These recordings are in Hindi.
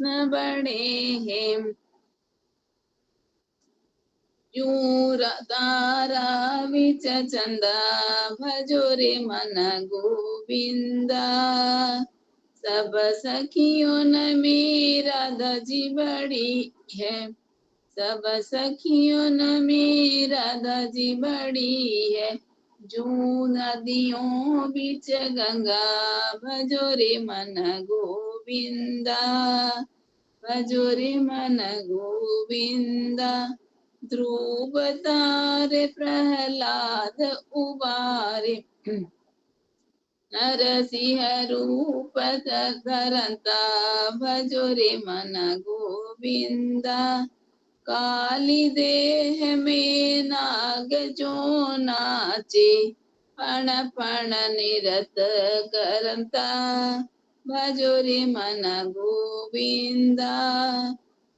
कृष्ण बड़े हैं। यूं तारा विच चंदा भजो रे मन गोविंदा। सब सखियों न मेरा दजी बड़ी है, सब सखियों न मेरा दजी बड़ी है। जू नदियों बीच गंगा भजो रे मन गोविंदा, भजो रे मन गोविंदा। ध्रुव तारे प्रहलाद उबारे, नरसिंह रूप धरता भजो रे मन गोविंदा। काली देह में नाग जो नाचे, फण फण निरत करता भजो रे मन गोविंदा।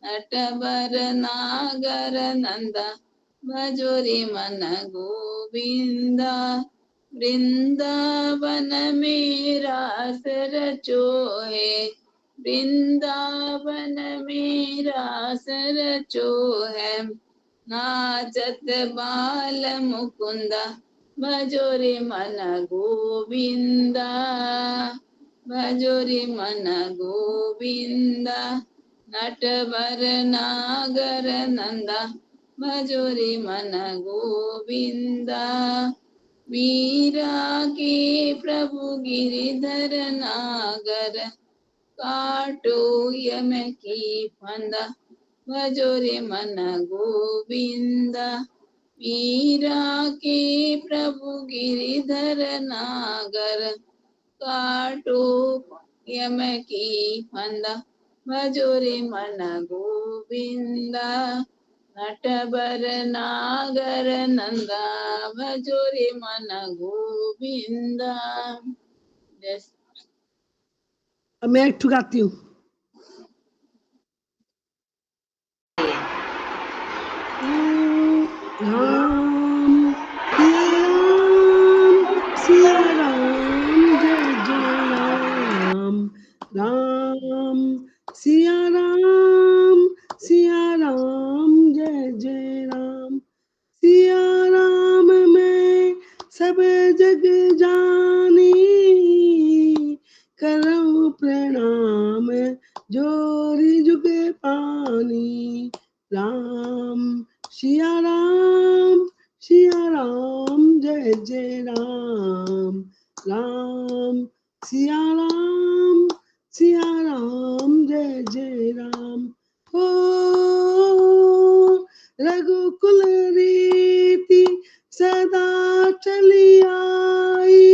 नटवर नागर नंदा भजो रे मन गोविंदा। वृंदावन में रास रचो है, वृंदावन में रास रचो है। नाचत बाल मुकुंदा भजो रे मन गोविंदा, भजो रे मन गोविंदा। नटवर नागर नंदा भजो रे मन गोविंदा। वीरा के प्रभु गिरिधर नागर, काटो यम की फंदा भजो रे मन गोविंदा। वीरा के प्रभु गिरिधर नागर, काटो यम की फंदा भजो रे मन गोविंदा। नटवर नागर नंदा भजो रे मन गोविंदा। अब मैं एक ठुकाती हूँ। राम सिया राम जय जय राम। राम सिया राम जय जय राम। सिया राम मैं सब जग जानी, करऊं प्रणाम जोरी जुगे पानी। राम सिया राम जय जय राम। राम सिया राम जय जय राम। हो रघुकुल रीति सदा चली आई,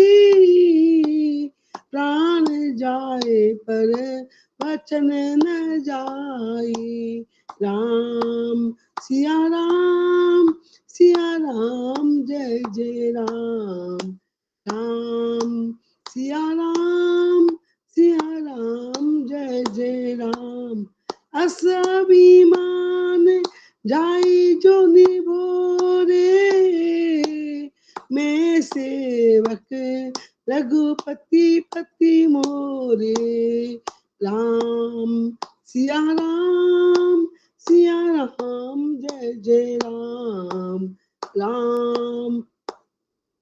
प्राण जाए पर वचन न जाई। राम सिया राम जय जय राम। राम सिया राम जय जय राम। अस अभिमान जाई जो निभोरे, मैं सेवक रघुपति पति मोरे। राम सिया राम जय जय राम। राम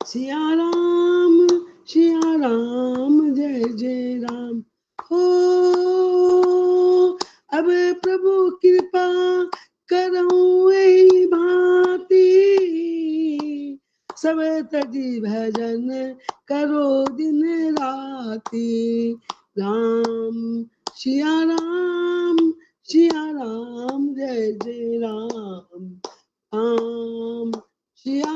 सिया राम जय जय राम। हो अब प्रभु कृपा करऊं एहि भांति, सब तजी भजन करो दिन राति। राम सिया राम जय जय राम। राम सिया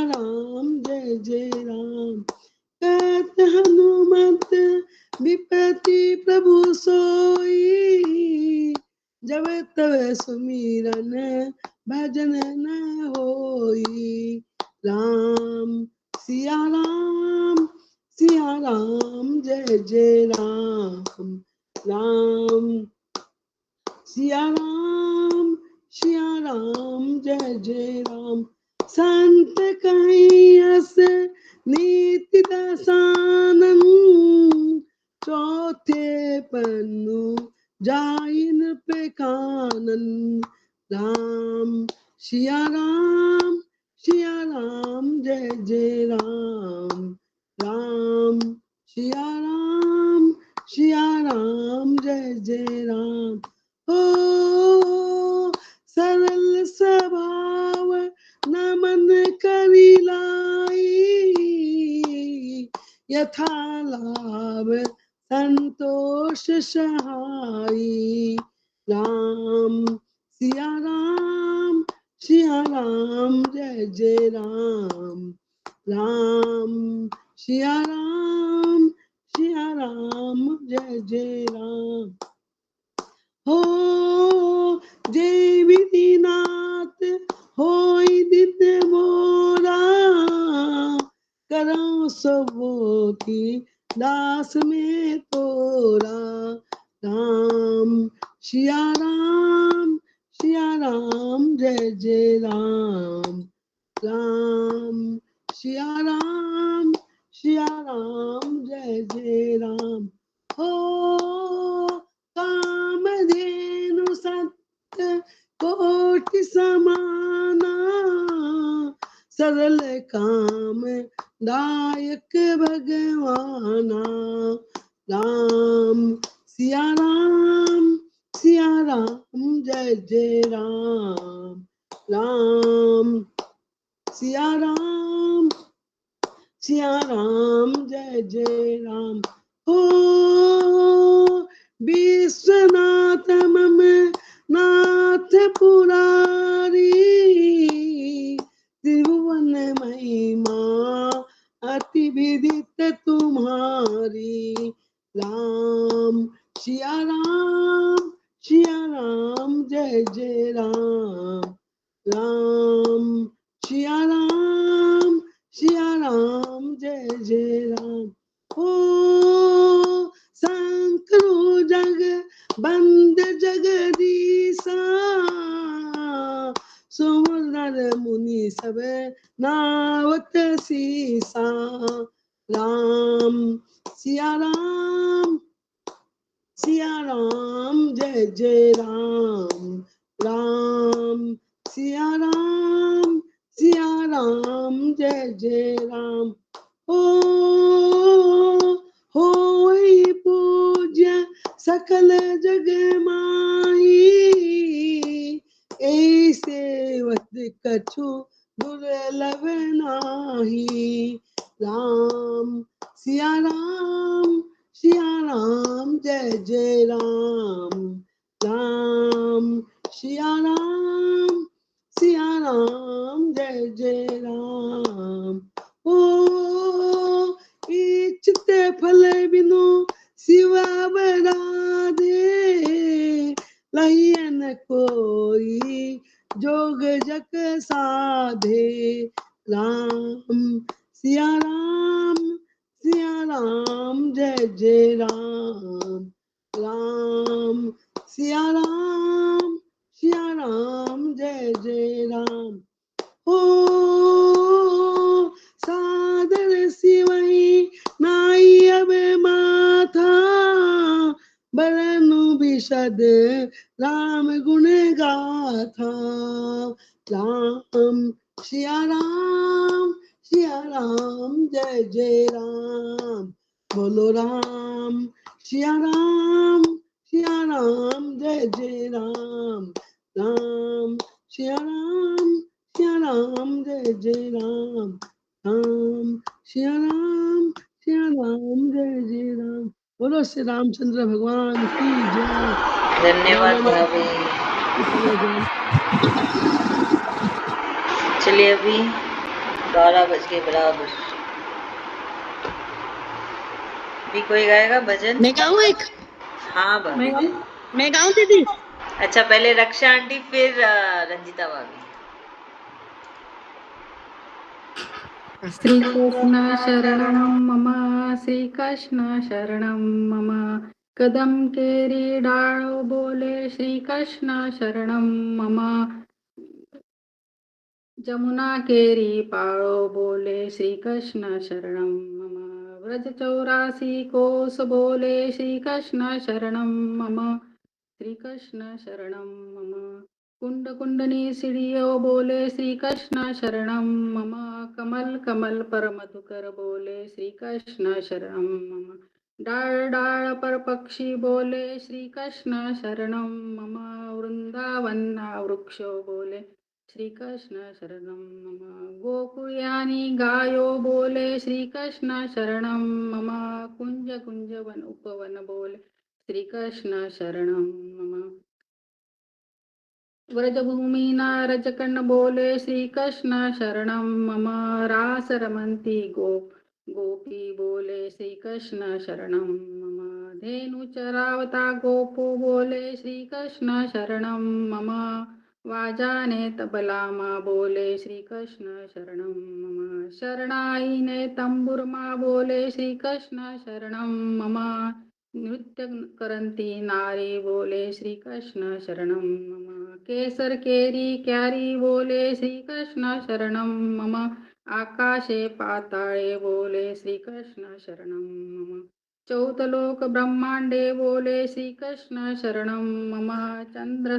राम जय जय राम। कहत हनुमत विपति प्रभु सोई, जब तब सुमिरन भजन न होई। राम सिया राम जय जय राम। राम सिया राम जय जय राम। संत कहीं अस नीति दसानन, चौथे पन्नू जाइन पे कानन। राम सिया राम जय जय राम। राम सिया राम जय जय राम। ओ सरल स्वभाव नमन करी लाई, यथा लाभ संतोष सहाई। राम सिया राम जय जय राम। राम सिया राम जय जय राम। हो जय विधिनाथ होई दिन मोरा, करो सबोती दास में तोरा। राम सिया राम जय जय राम। राम सिया राम जय जय राम। हो कामधेनु सत्य कोटि समाना, सरल काम दायक भगवाना। राम सिया राम जय जय राम। राम सिया राम जय जय राम। ओ विश्वनाथ मम नाथ पुरारी, त्रिभुवन महिमा अति विदित तुम्हारी। राम सिया राम जय जय राम। राम सिया राम जय जय राम। ओ शंकरु जग बंद जगदीशा, सुमर मुनि सब नावत सीसा। राम सिया राम जय जय राम। राम सिया राम जय जय राम। ओ होई पूज्य सकल जग माही, ऐसे वत कछु दुर्लभ नाही। राम सिया राम जय जय राम। राम सिया राम जय जय राम। ओ इच्छित फल बिनु सिवा बराधे, लहियन कोई जोग जग साधे। राम सिया राम जय जय राम। राम सिया राम जय जय राम। ओ सादर सिवई नाई अब माथा, बरनु विशद राम गुण गाथा। राम सिया राम जय जय राम। बोलो राम सिया राम जय जय राम। राम सिया राम जय जय राम। राम सिया राम जय जय राम। बोलो श्री रामचंद्र भगवान की जय। धन्यवाद भाभी। चलिए अभी 12:00 भी कोई गाएगा भजन? मैं गाऊं एक? हाँ भाभी। मैं गाऊं दीदी? अच्छा पहले रक्षा आंटी फिर रंजिता भाभी। श्री कृष्ण शरणं मम, श्री कृष्ण शरणं मम, कदम केरी डाळो बोले श्री कृष्ण शरणं मम, जमुना केरी पाळो बोले श्री कृष्ण शरणं मम, व्रज 84 कोस बोले श्री कृष्ण शरणम मम, श्री कृष्ण शरणम मम। कुंड कुंडनी सिड़ियो बोले श्री कृष्ण शरणम मम, कमल कमल पर मधुकर बोले श्री कृष्ण शरणम मम। डाळ डाळ पर पक्षी बोले श्री कृष्ण शरणम मम, वृंदावन वृक्षो बोले श्री कृष्ण शरणम मम। गोकुळानी गायो बोले श्री कृष्ण शरणम मम, कुंज कुंज वन उपवन बोले श्री कृष्ण शरणम मम। व्रजभूमीना रजकन बोले श्री कृष्ण शरणम मम, रास रमंती गोपी बोले श्री कृष्ण शरणम मम। धेनु चरावता गोपो बोले श्री कृष्ण शरणम मम, वाजाने तबला मा बोले श्री कृष्ण शरणम मम। शरणाईने तंबुरमा बोले श्री कृष्ण शरणम मम, नृत्य करंती नारी बोले श्री कृष्ण शरणम मम। केसर केरी क्यारी बोले श्री कृष्ण शरणम मम, आकाशे पाताळे बोले श्री कृष्ण शरणम मम। चौतलोक ब्रह्मांडे बोले श्री कृष्ण शरणम मम, चंद्र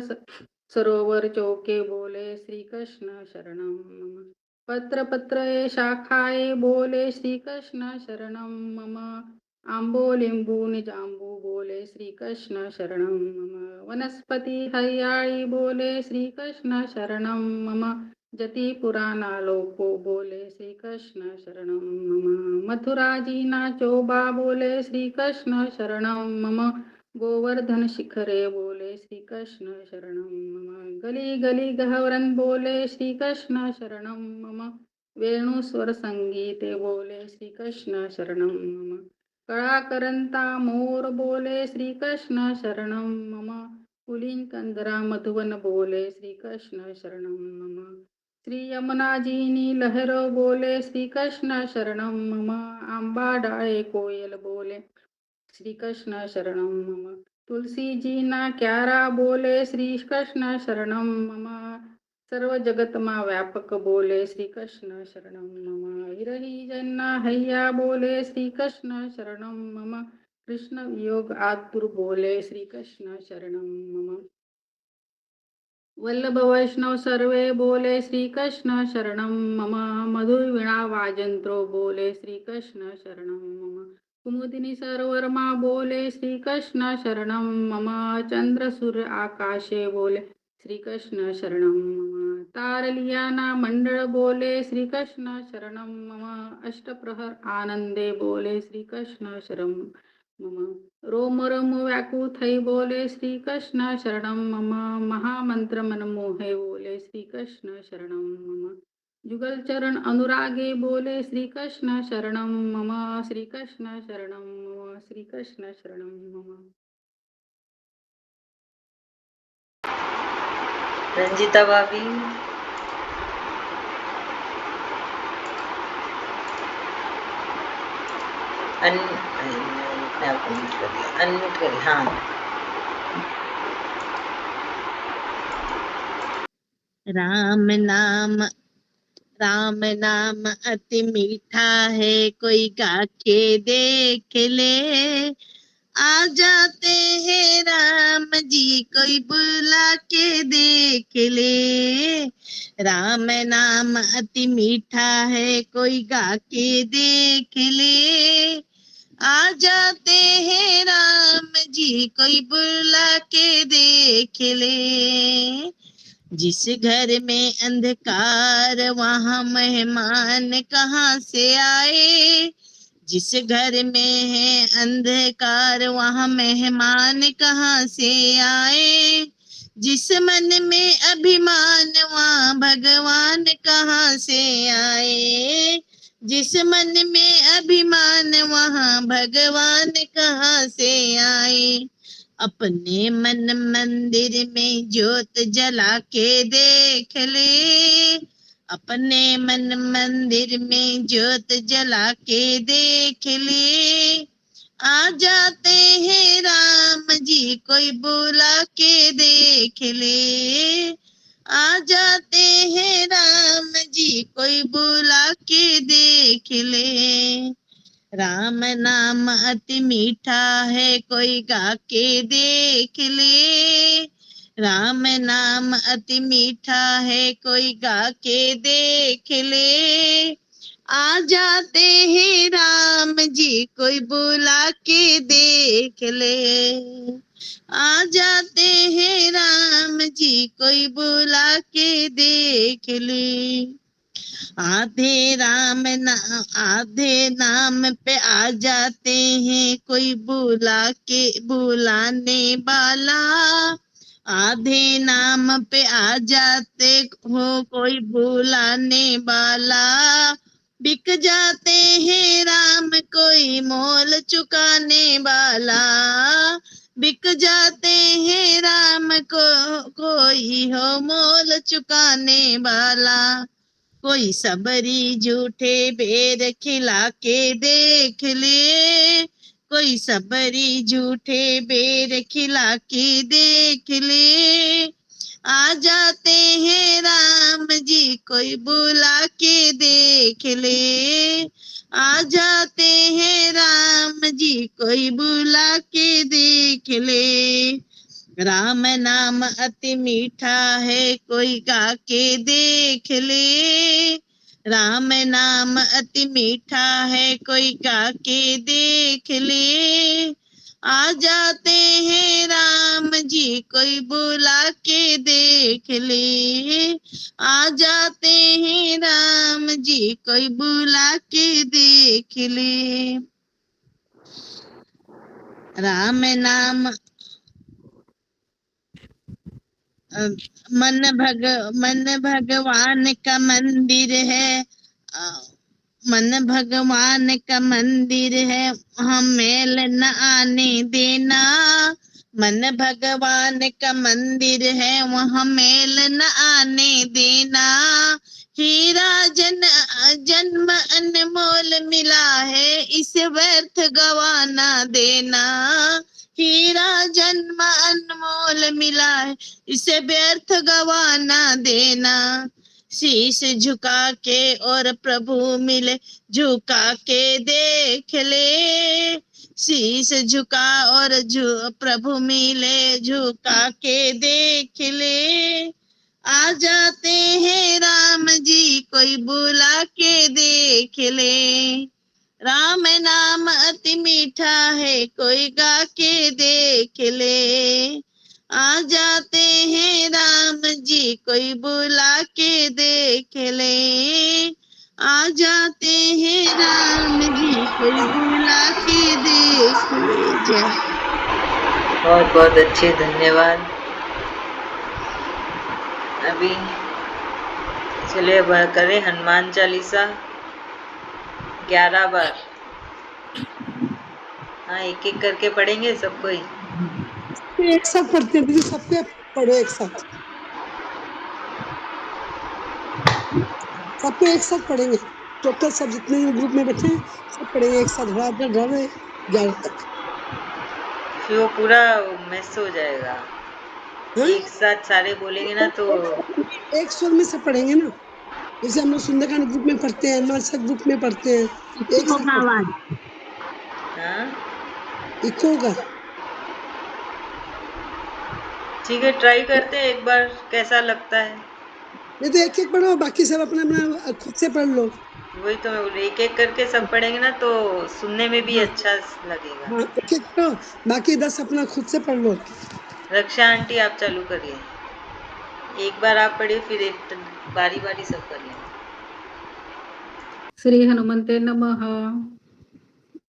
सरोवर चौके बोले श्री कृष्ण शरणम मम। पत्र पत्र शाखाए बोले श्री कृष्ण शरणम मम, आंबो लिंबू जांबू बोले श्री कृष्ण शरणम मम। वनस्पती हरियाळी बोले श्री कृष्ण शरणम मम, जती पुराना लोको बोले श्री कृष्ण शरणम मम। मथुराजीना चोबा बोले श्री कृष्ण शरणम मम, गोवर्धन शिखरे बोले श्री कृष्ण शरणम मम। गली गली गहवरन बोले श्री कृष्ण शरणम मम, वेणु स्वर संगीते बोले श्री कृष्ण शरणम मम। कळा करंता मोर बोले श्री कृष्ण शरणम मम, पुलिन कंदरा मधुवन बोले श्री कृष्ण शरणम मम। श्री यमुनाजीनी लहरो बोले श्री कृष्ण शरणम मम, आंबा डाळे कोयल बोले श्री कृष्ण शरणम मम। तुलसी जी ना क्यारा बोले श्री कृष्ण शरणम मम, सर्व जगतमा व्यापक बोले श्री कृष्ण शरणम मम। विरही जना हैया बोले श्री कृष्ण शरणम मम, कृष्ण वियोग आतुर बोले श्री कृष्ण शरणम मम। वल्लभ वैष्णव सर्वे बोले श्री कृष्ण शरणम मम, मधुर वीणा वाजंत्रो बोले श्री कृष्ण शरणम मम। कुमुदिनी सरोवरमा बोले श्री कृष्ण शरणम मम, चंद्र सूर्य आकाशे बोले श्री कृष्ण शरणम मम। तारलियाना मंडळ बोले श्री कृष्ण शरणम मम, अष्टप्रहर आनंदे बोले श्री कृष्ण शरणम मम। रोम रोम व्याकुळ थई बोले श्री कृष्ण शरणम मम, महामंत्र मनमोहे बोले श्री कृष्ण शरणम मम। जुगल चरण अनुरागे बोले श्री कृष्ण शरणम मम, श्री कृष्ण शरणम मम, श्री कृष्ण शरणम मम। रंजिता भाभी, अनम्यूट करिए। हाँ, राम नाम अति मीठा है, कोई गा के देख ले। आ जाते हैं राम जी, कोई बुला के देख ले। राम नाम अति मीठा है, कोई गा के देख ले। आ जाते हैं राम जी, कोई बुला के देख ले। जिस घर में अंधकार वहाँ मेहमान कहाँ से आए। जिस घर में है अंधकार वहाँ मेहमान कहाँ से आए। जिस मन में अभिमान वहाँ भगवान कहाँ से आए। जिस मन में अभिमान वहाँ भगवान कहाँ से आए। अपने मन मंदिर में ज्योत जला के देख ले। अपने मन मंदिर में ज्योत जला के देख ले। आ जाते हैं राम जी, कोई बुला के देख ले। आ जाते हैं राम जी, कोई बुला के देख ले। राम नाम अति मीठा है, कोई गा के देख ले। राम नाम अति मीठा है, कोई गा के देख ले। आ जाते हैं राम जी, कोई बुला के देख ले। आ जाते हैं राम जी, कोई बुला के देख ले। आधे नाम पे आ जाते हैं, कोई बुलाने वाला। आधे नाम पे आ जाते हो, कोई बुलाने वाला। बिक जाते हैं राम, कोई मोल चुकाने वाला। बिक जाते हैं राम कोई हो मोल चुकाने वाला। कोई सबरी झूठे बेर खिला के देख ले। कोई सबरी झूठे बेर खिला के देख ले। आ जाते हैं राम जी, कोई बुला के देख ले। आ जाते हैं राम जी, कोई बुला के देख ले। राम नाम अति मीठा है, कोई गा के देख ले। राम नाम अति मीठा है, कोई गा के देख ले। आ जाते हैं राम जी, कोई बुला के देख ले। आ जाते हैं राम जी, कोई बुला के देख ले। राम नाम मन भगवान का मंदिर है। मन भगवान का मंदिर है, हम मेल न आने देना। मन भगवान का मंदिर है, वहाँ मेल न आने देना। हीरा जन्म अनमोल मिला है, इसे व्यर्थ गवाना देना। हीरा जन्म अनमोल मिला है, इसे व्यर्थ गवाना देना। शीश झुका के और प्रभु मिले, झुका के देख ले। शीश झुका और प्रभु मिले, झुका के देख ले। आ जाते हैं राम जी, कोई बुला के देख ले। राम नाम अति मीठा है, कोई गा के देख ले। आ जाते हैं राम जी, कोई बुला के देख ले। आ जाते हैं राम जी, कोई बुला के देख ले। जय। बहुत बहुत अच्छे, धन्यवाद। अभी चलिए करें हनुमान चालीसा 11 बार। हाँ, एक एक करके पढ़ेंगे सब कोई। एक साथ पढ़ते हैं दीदी, सबके पढ़ो एक साथ। सबके एक साथ पढ़ेंगे, टोटल सब जितने ग्रुप में बैठे हैं सब पढ़ेंगे एक साथ, रात 11 तक। फिर वो पूरा मिस हो जाएगा। हाँ? एक साथ सारे बोलेंगे ना तो एक स्वर में सब पढ़ेंगे ना, जैसे हम लोग सुंदरकांड ग्रुप में पढ़ते हैं, हनुमान ग्रुप में पढ़ते हैं, एक साथ पढ़ते हैं। हाँ इको होगा। ठीक है, ट्राई करते हैं एक बार, कैसा लगता है। नहीं तो एक एक पढ़ो, बाकी सब अपना अपना खुद से पढ़ लो। वही तो मैं बोल रही, एक एक करके सब पढ़ेंगे ना तो सुनने में भी हाँ अच्छा लगेगा। हाँ, एक एक पढ़ो, बाकी 10 अपना खुद से पढ़ लो। रक्षा आंटी आप चालू करिए, एक बार आप पढ़िए, फिर एक बारी बारी सब करिए। श्री हनुमते नमः।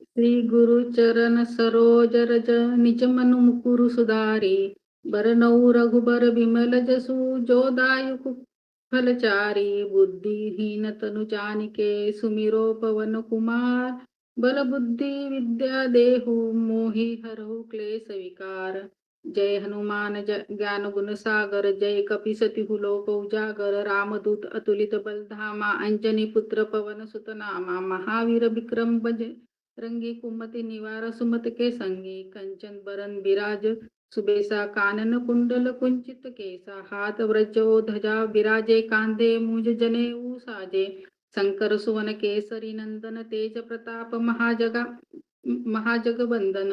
श्री गुरु चरण सरोज रज, निज मनु मुकुरु सुधारी। बरनऊ रघुबर बिमल जसु, जो दायु फलचारी। बुद्धिहीन तनु जानिके, सुमिरो पवन कुमार। बल बुद्धि विद्या देहु, मोहि हरहु क्लेश विकार। जय हनुमान ज्ञान गुण सागर, जय कपीसति लोक उजागर। रामदूत अतुलित बल धामा, अंजनी पुत्र पवन सुत नामा। महावीर विक्रम बजरंगी, कुमति निवार सुमत के संगी। कंचन बरन विराज सुबेसा, कानन कुंडल कुंचित केसा। हाथ वज्र ध्वजा विराजे, कांधे मुंज जनेऊ साजे। शंकर सुवन केसरी नंदन तेज प्रताप महाजगवंदन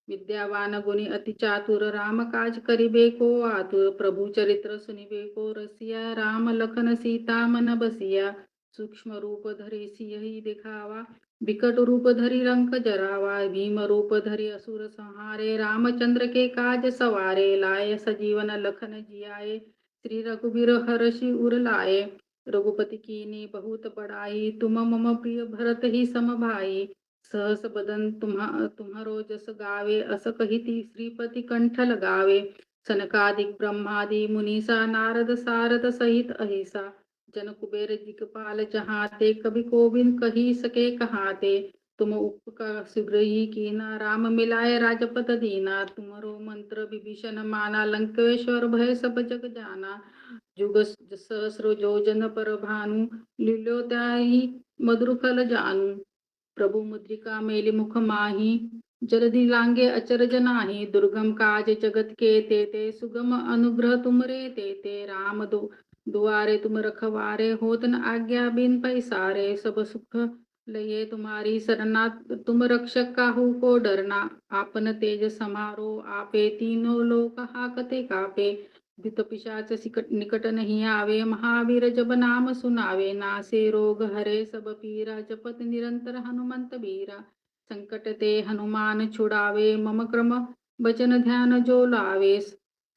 विद्यावान गुणी अति चातुर राम काज करिबे को आतुर प्रभु चरित्र सुनिबे को रसिया राम लखन सीता मन बसिया सूक्ष्म रूप धरि सियहि दिखावा विकट रूप धरि लंक जरावा भीम रूप धरि असुर संहारे रामचंद्र के काज सवारे लाए सजीवन लखन जियाए श्री रघुवीर हर्षि उर लाए रघुपति कीनी बहुत बड़ाई तुम मम प्रिय भरत ही सम भाई सहस बदन तुम्हारो जस गावे अस कहिति श्रीपति कंठ लगावे सनकादिक ब्रह्मादि मुनीसा नारद सारद सहित अहिसा जन कुबेर दिक्पाल जहाते कवि कोविद कही सके कहाते तुम उपका शीघ्र ही कीना राम मिलाए राजपद दीना तुम्हारो मंत्र विभीषण माना लंकेश्वर भय सब जग जाना जुग सहस्र जोजन पर भानु लील्यो त्याही मधुर फल जानू प्रभु मुद्रिका मेलि मुख माही जलधि लांगे अचरज नाही दुर्गम काज जगत के ते सुगम अनुग्रह तुमरे ते राम दुआरे तुम रखवारे होत न आज्ञा बिन पैसारे सब सुख लये तुम्हारी सरना तुम रक्षक काहू को डरना आपन तेज समारो आपे तीनों लोक हाकते कापे दुत पिशाच निकट नहीं आवे महावीर जब नाम सुनावे नासे रोग हरे सब पीरा जपत निरंतर हनुमंत बीरा संकट ते हनुमान छुड़ावे मम क्रम बचन ध्यान जो लावे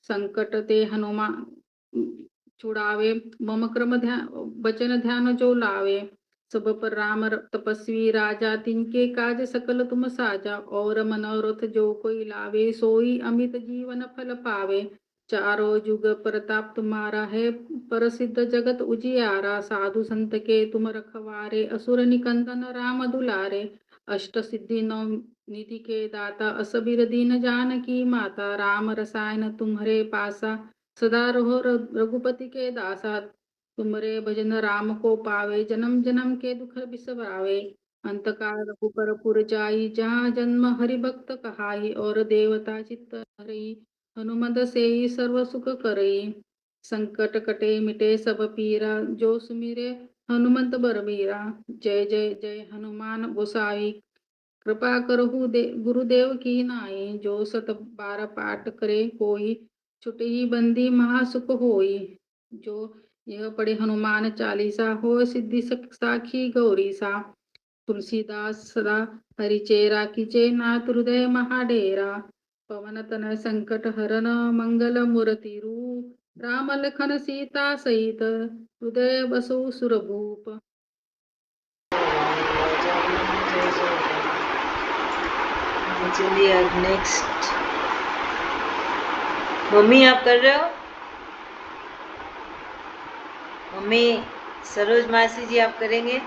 संकट ते हनुमान छुड़ावे मम क्रम बचन ध्यान जो लावे सब पर राम तपस्वी राजा तिनके काज सकल तुम साजा और मनोरथ जो कोई लावे सोई अमित जीवन फल पावे चारों जुग प्रताप तुम्हारा है प्रसिद्ध जगत उजियारा साधु संत के तुम रखवारे असुर निकंदन राम दुलारे अष्ट सिद्धि नौ निधि के दाता असबीर दीन जानकी माता राम रसायन तुम्हारे पासा सदा रहो रघुपति के दासा तुमरे भजन राम को पावे जन्म जन्म के दुख बिसरावे अंतकाल रघुपर पुर जाई जहाँ जन्म हरि भक्त कहाई और देवता चित्त हरई हनुमत से ही सर्व सुख करई संकट कटे मिटे सब पीरा जो सुमिरे हनुमंत बरबीरा जय जय जय हनुमान गोसाई कृपा करहु गुरुदेव की नाई जो सत बार पाठ करे कोई छुटही बंदी महासुख होई जो यह पढ़े हनुमान चालीसा हो सिद्धि साखी गौरी सा तुलसीदास सदा हरिचेरा कीचे नाथ हृदय महाडेरा पवन तनय संकट हरन मंगल मूर्ति रूप राम लखन सीता सहित हृदय बसो सुरभूप। चलिए अब नेक्स्ट मम्मी आप कर रहे हो? मम्मी सरोज मासी जी आप करेंगे?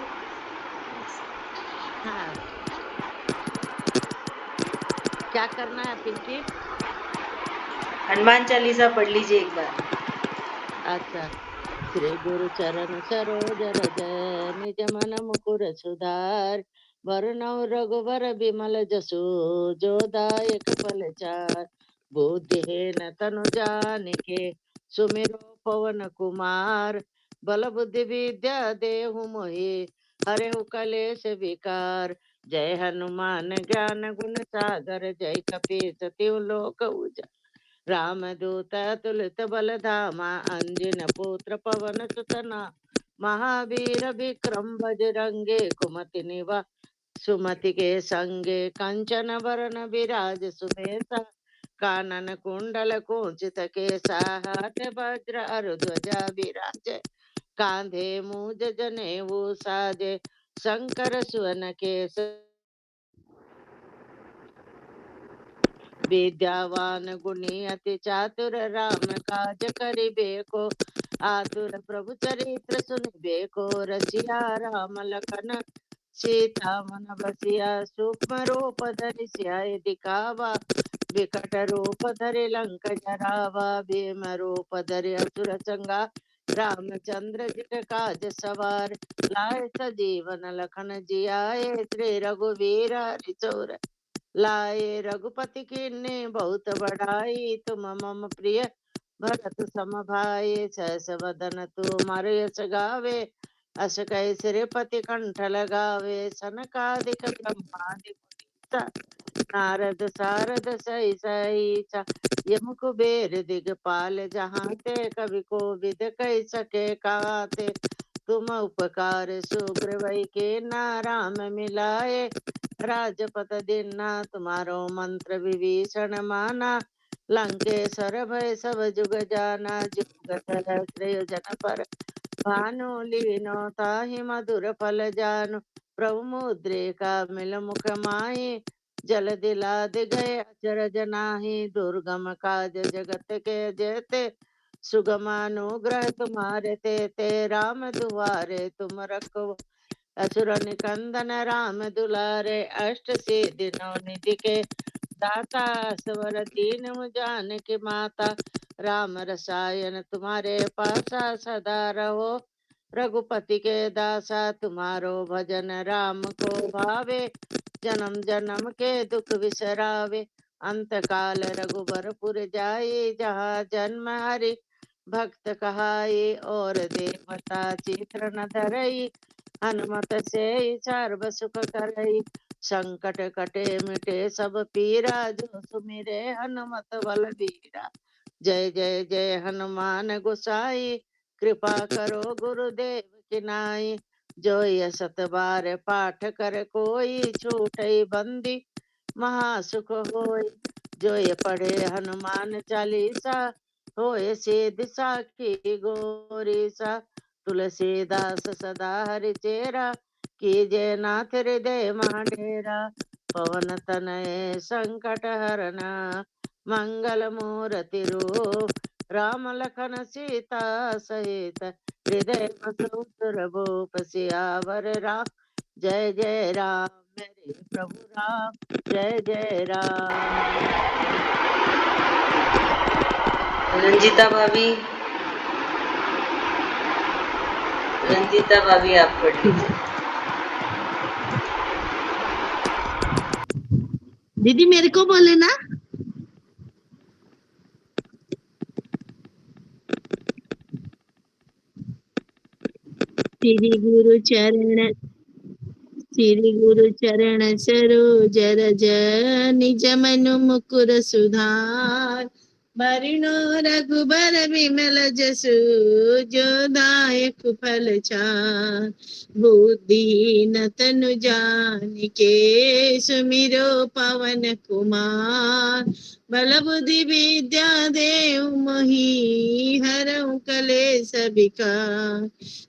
हाँ, क्या करना है पिंकी? हनुमान चालीसा पढ़ लीजिए एक बार। अच्छा। श्री गुरु चरण सरोज रज निज मन मुकुर सुधार वरनौ रघुवर बिमल जसु जो दायक फल चार बुद्धिहीन तनु जानिके सुमिरो पवन कुमार बल बुद्धि विद्या देहु मोहि हरेहु कलेश विकार जय हनुमान ज्ञान गुण सागर जय कपीस तिहु लोक उजागर रामदूत तुलित बल धामा अंजन पुत्र पवन सुतना महावीर विक्रम बजरंगे कुमति निवा सुमति के संगे कंचन वरण विराज सुबेसा कानन कुंडल कुंचित केसा हाथ वज्र अरुध्वजा विराज कांधे मूज जनेऊ साजे शंकर सुवन केस विद्यावान गुणी अति चातुर राम काज करिबे को आतुर प्रभु चरित्र सुनिबे को रसिया राम लखन सीता मन बसिया सूक्ष्म रूप धरि सियाए दिखावा विकट रूप धरि लंक जरावा भीम रूप धरि असुर संगा रामचंद्र जी के काज सवार लाए सजीवन लखन जियाए श्री रघुवीर हरिचौर लाए रघुपति कीन्ने बहुत बढ़ाई तुम मम प्रिय भरत सम भाई सहस वदन तुम यश गावे अस कई सिरपति कंठ लगावे, सनकादिक ब्रह्मादि मुनीसा, नारद सारद सही सहीसा, यम कुबेर दिगपाल जहाँ ते, कवि को विद कही सके काते। तुम उपकार सुग्रीव के ना, राम मिलाए राजपद दीन्ना, तुम्हारो मंत्र विभीषण माना, लंकेश्वर भय सब जुग जाना, जुग श्रेय जन पर भानु लीनो, ताहि मधुर फल जानु, प्रभु मुद्रिका मिल मुख माहि, जल दिलाद गए अचरज नाही, दुर्गम काज जगत के जेते, सुगम अनुग्रह तुम्हारे ते राम दुआरे तुम रखो, असुर निकंदन राम दुलारे, अष्ट सिद्धि नौ निधि के दाता, स्वर दीन जान की माता, राम रसायन तुम्हारे पासा सदा रहो, रघुपति के दासा तुम्हारो भजन राम को भावे, जन्म जन्म के दुख बिसरावे, अंत काल रघुबरपुर जाए, जहाँ जन्म हरि भक्त कहाई, और देवता चित्र न धरई, हनुमत से सर्व सुख करई, संकट कटे मिटे सब पीरा, जो सुमिरे हनुमत बलबीरा, जय जय जय हनुमान गोसाई, कृपा करो गुरुदेव की नाई, जो ये सत बार पाठ कर कोई, छूटई बंदी महासुख होय, जो ये पढ़े हनुमान चालीसा, होए सिद्धि साखी गौरीसा, तुलसीदास सदा हरि चेरा, कीजे नाथ हृदय डेरा, पवन तनय संकट हरना, मंगल मूर्ति रूप, राम लखन सीता सहित, हृदय मसूर भूप सियावर राम, जय जय राम मेरे प्रभु राम, जय जय राम। रंजीता भाभी, रंजीता भाभी आप पढ़ लीजिए। दीदी मेरे को बोले ना। श्री गुरु चरण सरोज रज, निज मनु मुकुर सुधार, बरिणो रघुबर विमल जसु, जो दायक फल चार, बुद्धिहीन तनु जानिके, सुमिरो पवन कुमार, बल बुद्धि विद्या देव मोहि, हरऊ कलेस विकार,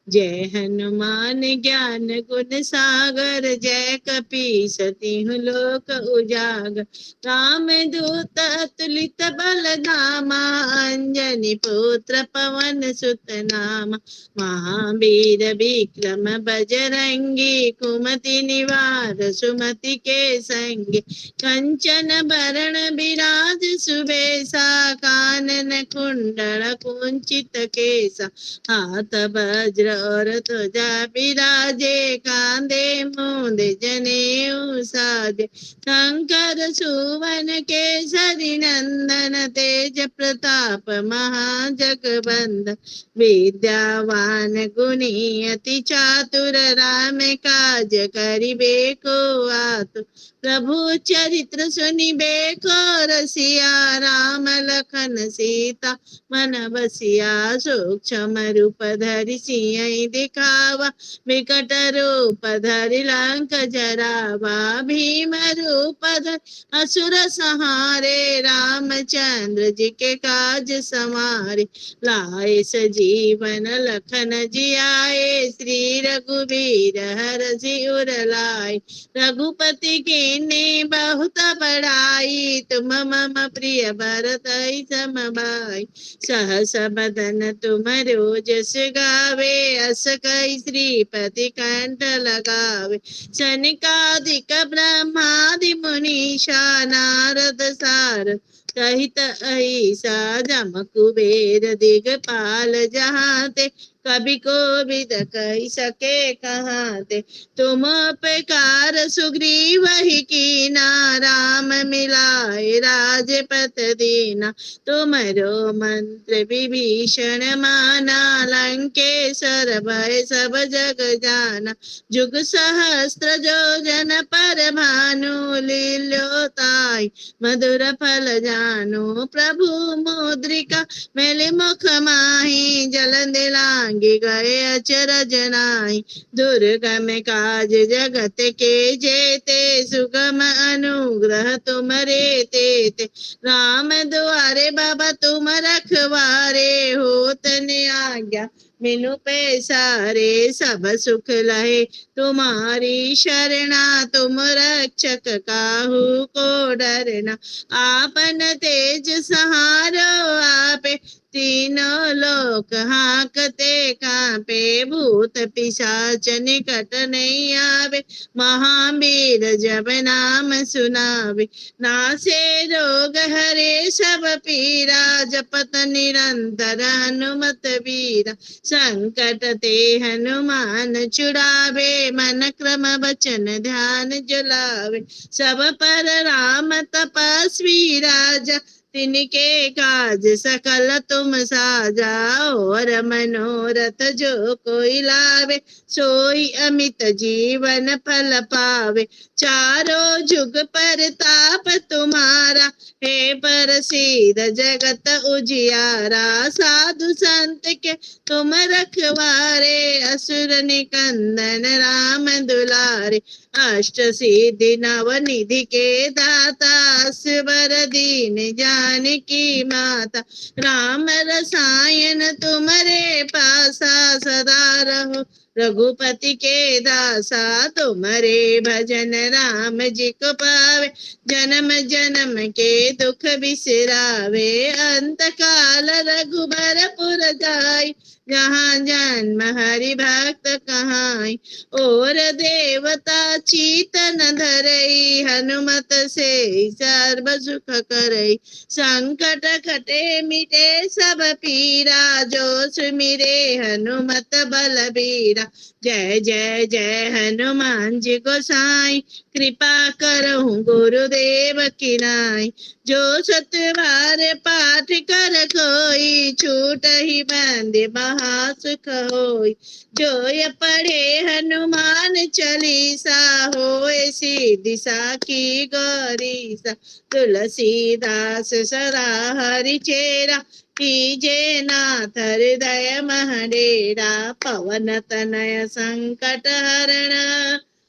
जय हनुमान ज्ञान गुण सागर, जय कपीस तिहु लोक उजागर, राम दूत अतुलित बल धामा, अंजनी पुत्र पवन सुत नामा, महावीर विक्रम बजरंगी, कुमति निवार सुमति के संगी, कंचन बरण विराज सुबेसा, कानन कुंडल कुंचित केसा, हाथ वज्र और ध्वजा विराजे, कांधे मूंद जनेऊ साजे, शंकर सुवन केसरी नंदन, तेज प्रताप महाजगबंदन, विद्यावान गुणी अति चातुर, राम काज करिबे को आतुर, प्रभु चरित्र सुनिबे को रसिया, राम लखन सीता मन बसिया, सूक्ष्म रूप धरि सियहि दिखावा, विकट रूप धरि लंक जरावा, भीम रूप धरि असुर संहारे, रामचंद्र जी के काज समारे, लाए सजीवन लखन जियाए, श्री रघुवीर हरषि उर लाए, रघुपति कीन्ही बहुत बड़ाई, तुम मम प्रिय भरत सम भाई, सहस बदन तुम रोजस गावे, अस कई श्रीपति कंठ लगावे, सनकादिक ब्रह्मादि मुनीषा, नारद सारद सहित अहिसा, जम कुबेर दिगपाल जहाँ ते, कभी को भी कही सके कहाँ ते। तुम उपकार सुग्रीव ही कीना, राम मिलाए राजपथ दीना। तुमरो मंत्र विभीषण माना, लंकेश्वर भय सब जग जाना। जुग सहस्त्र जो जन पर भानु, लील्योताई मधुर फल जानु। प्रभु मुद्रिका मेलि मुख माहि, जलंधि लांघि गए अचरज नाहि। दुर्गम काज जगत के जेते, सुगम अनुग्रह तुमरे तेते। राम दुआरे बाबा तुम रखवारे, होत न आज्ञा मीनू पैसारे। सब सुख लहे तुम्हारी शरणा, तुम रक्षक काहू को डरना। आपन तेज सहारो आपे, तीनों लोक हाकते कांपे। भूत पिशाच निकट नहीं आवे, महावीर जब नाम सुनावे। नासे रोग हरे सब पीरा, जपत निरंतर हनुमत वीरा। संकट ते हनुमान छुड़ावे, मन क्रम वचन ध्यान जुलावे। सब पर राम तपस्वी राजा, तिनके काज सकल तुम साजा। और मनोरथ जो कोई लावे, सोई अमित जीवन फल पावे। चारों जुग परताप तुम्हारा, हे प्रसिद्ध जगत उजियारा। साधु संत के तुम रखवारे, असुर निकंदन राम दुलारे। अष्ट सिद्धि नव निधि के दाता, असवर दीन जानकी माता। राम रसायन तुम्हारे पासा, सदा रहो रघुपति के दासा। तुम्हारे भजन राम जी को पावे, जन्म जन्म के दुख बिसरावे। अंत काल रघुबर पुर जाई, जहाँ जन्म हरि भक्त कहाई। और देवता चीतन धरई, हनुमत से सर्व सुख करई। संकट कटे मिटे सब पीरा, जो सुमिरे हनुमत बलबीरा। जय जय जय हनुमान जी गोसाई, कृपा करहु गुरुदेव की नाई। जो सतवार पाठ कर कोई, छूट ही बंद महासुख होई। जो ये पढ़े हनुमान चालीसा, होए सिद्धि साखी गौरीसा। तुलसीदास सदा हरि चेरा, कीजे नाथ हृदय महडेरा। पवन तनय संकट हरण,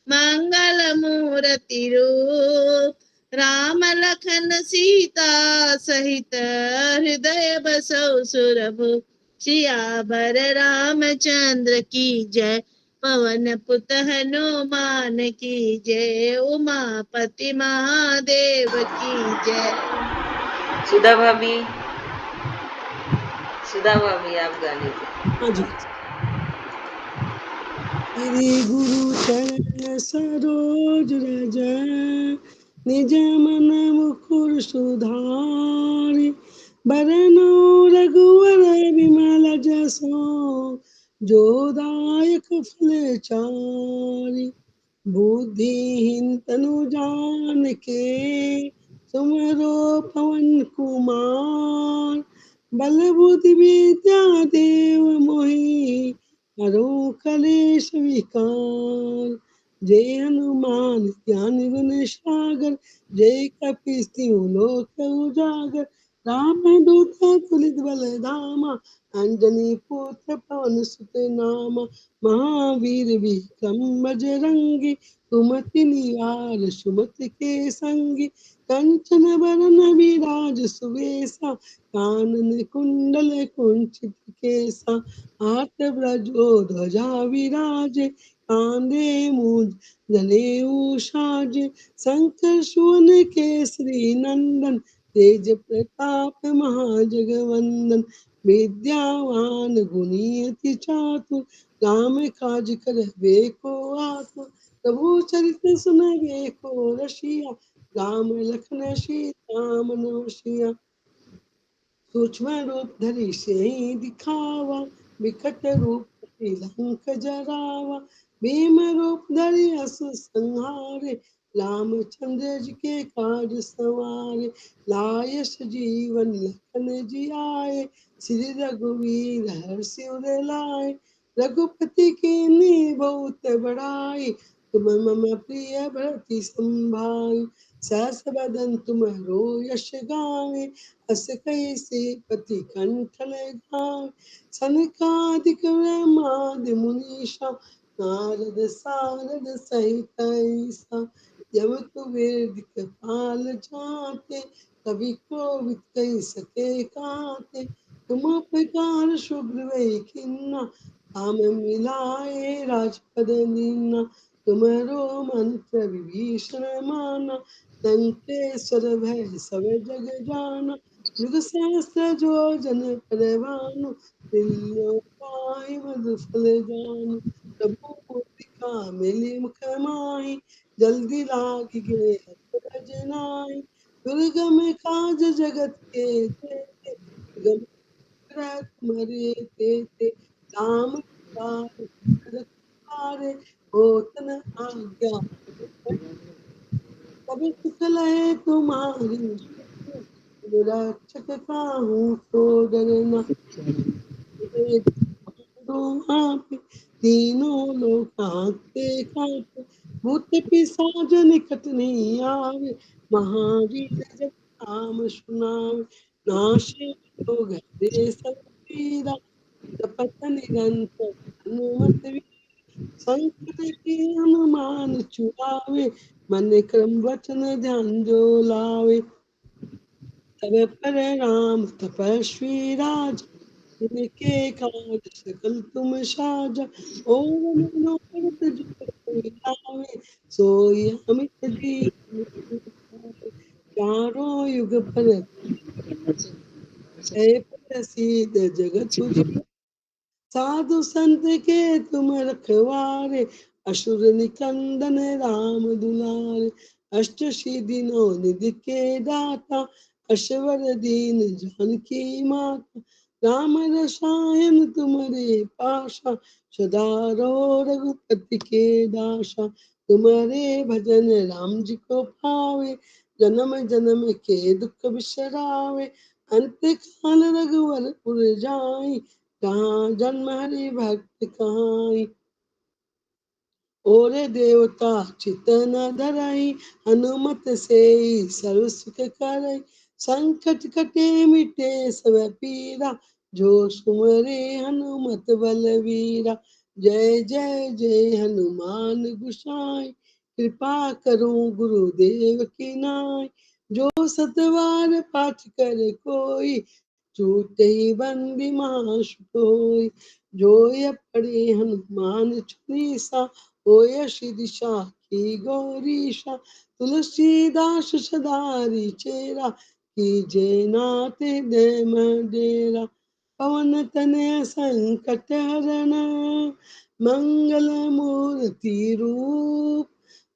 मंगल मूर्ति रूप। राम लखन सीता सहित, हृदय बसौ सुरभूप। सियावर रामचंद्र की जय, पवन पुत हनुमान की जय। उमापति महादेव की जय। सुधा भाभी, सुधा भाभी आप गा लीजिए। हाँ जी। श्री गुरु चरण सरोज रज, निज मन मुकुर सुधारि। बरनो रघुवर विमल जसो, जो दायक फल चारि। बुद्धिहीन तनु जानिके, सुमिरो पवन कुमार। बल बुद्धि विद्या देव मोहि, हरो कलेश विकार। जय हनुमान ज्ञान गुण सागर, जय कपीस तिहुँ लोक उजागर। राम दूत तुलित बल धामा, अंजनी पुत्र पवन सुत नामा। महावीर विक्रम बजरंगी, सुमति निवार सुमति के संगी। कंचन बरन विराज सुवेशा, कानन कुंडल कुंचित केसा। हाथ ब्रजो ध्वजा विराजे, कांधे मूंज जनेऊ साजे। शंकर सुवन केसरी नंदन, तेज प्रताप महाजगवंदन। विद्यावान गुणी अति चातुर, राम काज करबे को आतुर। प्रभु चरित्र सुनबे को रसिया, राम लखन सीता मन बसिया। सूक्ष्म रूप धरि सियहि दिखावा, विकट रूप लंक जरावा, भीम रूप धरि असुर संहारे, रामचंद्र जी के काज सवारे, लाय जीवन लखन जियाए, श्री रघुवीर हर्षि उर लाए, रघुपति की बहुत बड़ाई, तुम मम प्रिय भरति संभाई, सहस बदन तुम्हारो यश गावे, अस कैसे पति कंठ लगावे, सनकादिक ब्रह्मादि मुनीषा, नारद सारद सहित ऐसा, जब कुबेर दिखपाल जाते, कवि कोविद कही सके काते, तुम उपकार शुभ्र खिन्ना, राम मिलाए राजपद दीना, तुम्हारो मंत्र विभीषण माना, लंकेश्वर भय सब जग जाना, युग सहस्त्र जो जन परवानु, त्रिलोकाय मधुफल जानु, प्रभु मुद्रिका मिली मुख माहि, जल्दी लाग गए अचरज नाहि, दुर्गम काज जगत के जेते, दुर्गम ग्रह तुम्हारे तेते, राम दुआरे होत न आज्ञा, कभी सुख लहे तुम्हारी, रक्षक काहू तो डरना, आप तीनों लोग कांपते कांपते, भूत पिशाच निकट नहीं आवे, महावीर जब नाम सुनावे, नाशे रोग हरे सब पीरा, जपत निरंतर हनुमत वीरा, संकट के हनुमान छुड़ावे, मन क्रम वचन ध्यान जो लावे, तब पर राम तपस्वी राज, तिनके काज सकल तुम साजा, ओम मनोरथ जो कोई लावे, सोई अमित जीवन पावे, चारों युग पर प्रसिद्ध जगत तुझ, साधु संत के तुम रखवारे, असुर निकंदन राम दुलारे, अष्ट सिद्धि नौ निधि के दाता, असवर दीन जानकी माता, राम रसायन तुम्हारे पाशा, सदा रहो रघुपति के दासा, तुम्हारे भजन राम जी को पावे, जन्म जन्म के दुख बिसरावे, अंत काल रघुवर पुर जाई, जहाँ जन्म हरि भक्त कहाई, और देवता चित न धरई, हनुमत से सर्व सुख करई, संकट कटे मिटे सब पीरा, जो सुमरे हनुमत बलवीरा, जय जय जय हनुमान गुसाई, कृपा करूं गुरुदेव की नाई, जो सतवार पाठ कर कोई, छूटे ही बंदी माशु कोई, जो ये पढ़े हनुमान चालीसा, होय दिशा की गौरीशा, तुलसीदास सदारी चेरा, कीजे नाथ दे डेरा, पवन तनय संकट हरण, मंगल मूर्ति रूप,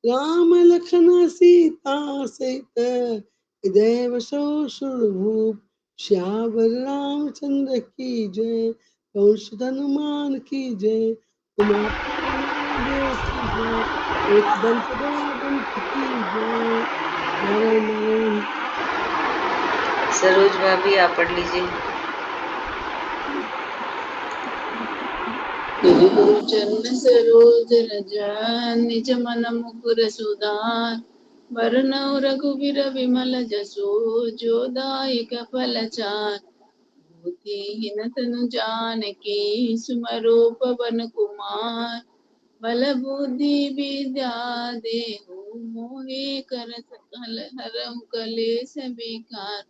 राम लखन सीता सहित, देव सो सुरभूप, श्यावर रामचंद्र की जय, पवन सुत हनुमान की जय, उमापति महादेव की जय, एक दंत गणपति की जय, नारायण नारायण। सरोज भाभी आप पढ़ लीजिए। गुरु चरण सरोज रज निज मन मुकुर सुधार, वरनौ रघुवीर विमल जसो जो दायक फल चार, बुद्धिहीन तनु जानकी सुमरो पवन कुमार, बल बुद्धि विद्या देहु मोहे कर सकल हरहु कलेस विकार,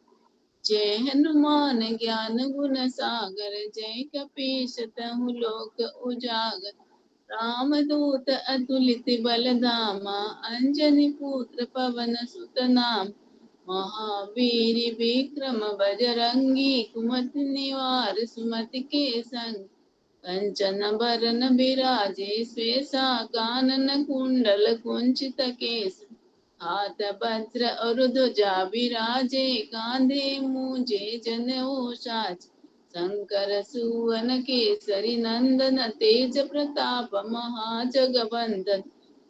जय हनुमान ज्ञान गुण सागर, जय कपीस तहु लोक उजागर, राम दूत अतुलित बल धामा, अंजनी पुत्र पवन सुत नाम, महावीर विक्रम बजरंगी, कुमति निवार सुमति के संग, कंचन बरन बिराजे स्वेसा, कानन कुंडल कुंचित केस, हाथ वज्र और ध्वजा विराजे, कांधे मूंजे जनेऊ साज, शंकर सुवन केसरी नंदन तेज प्रताप महाजगवंदन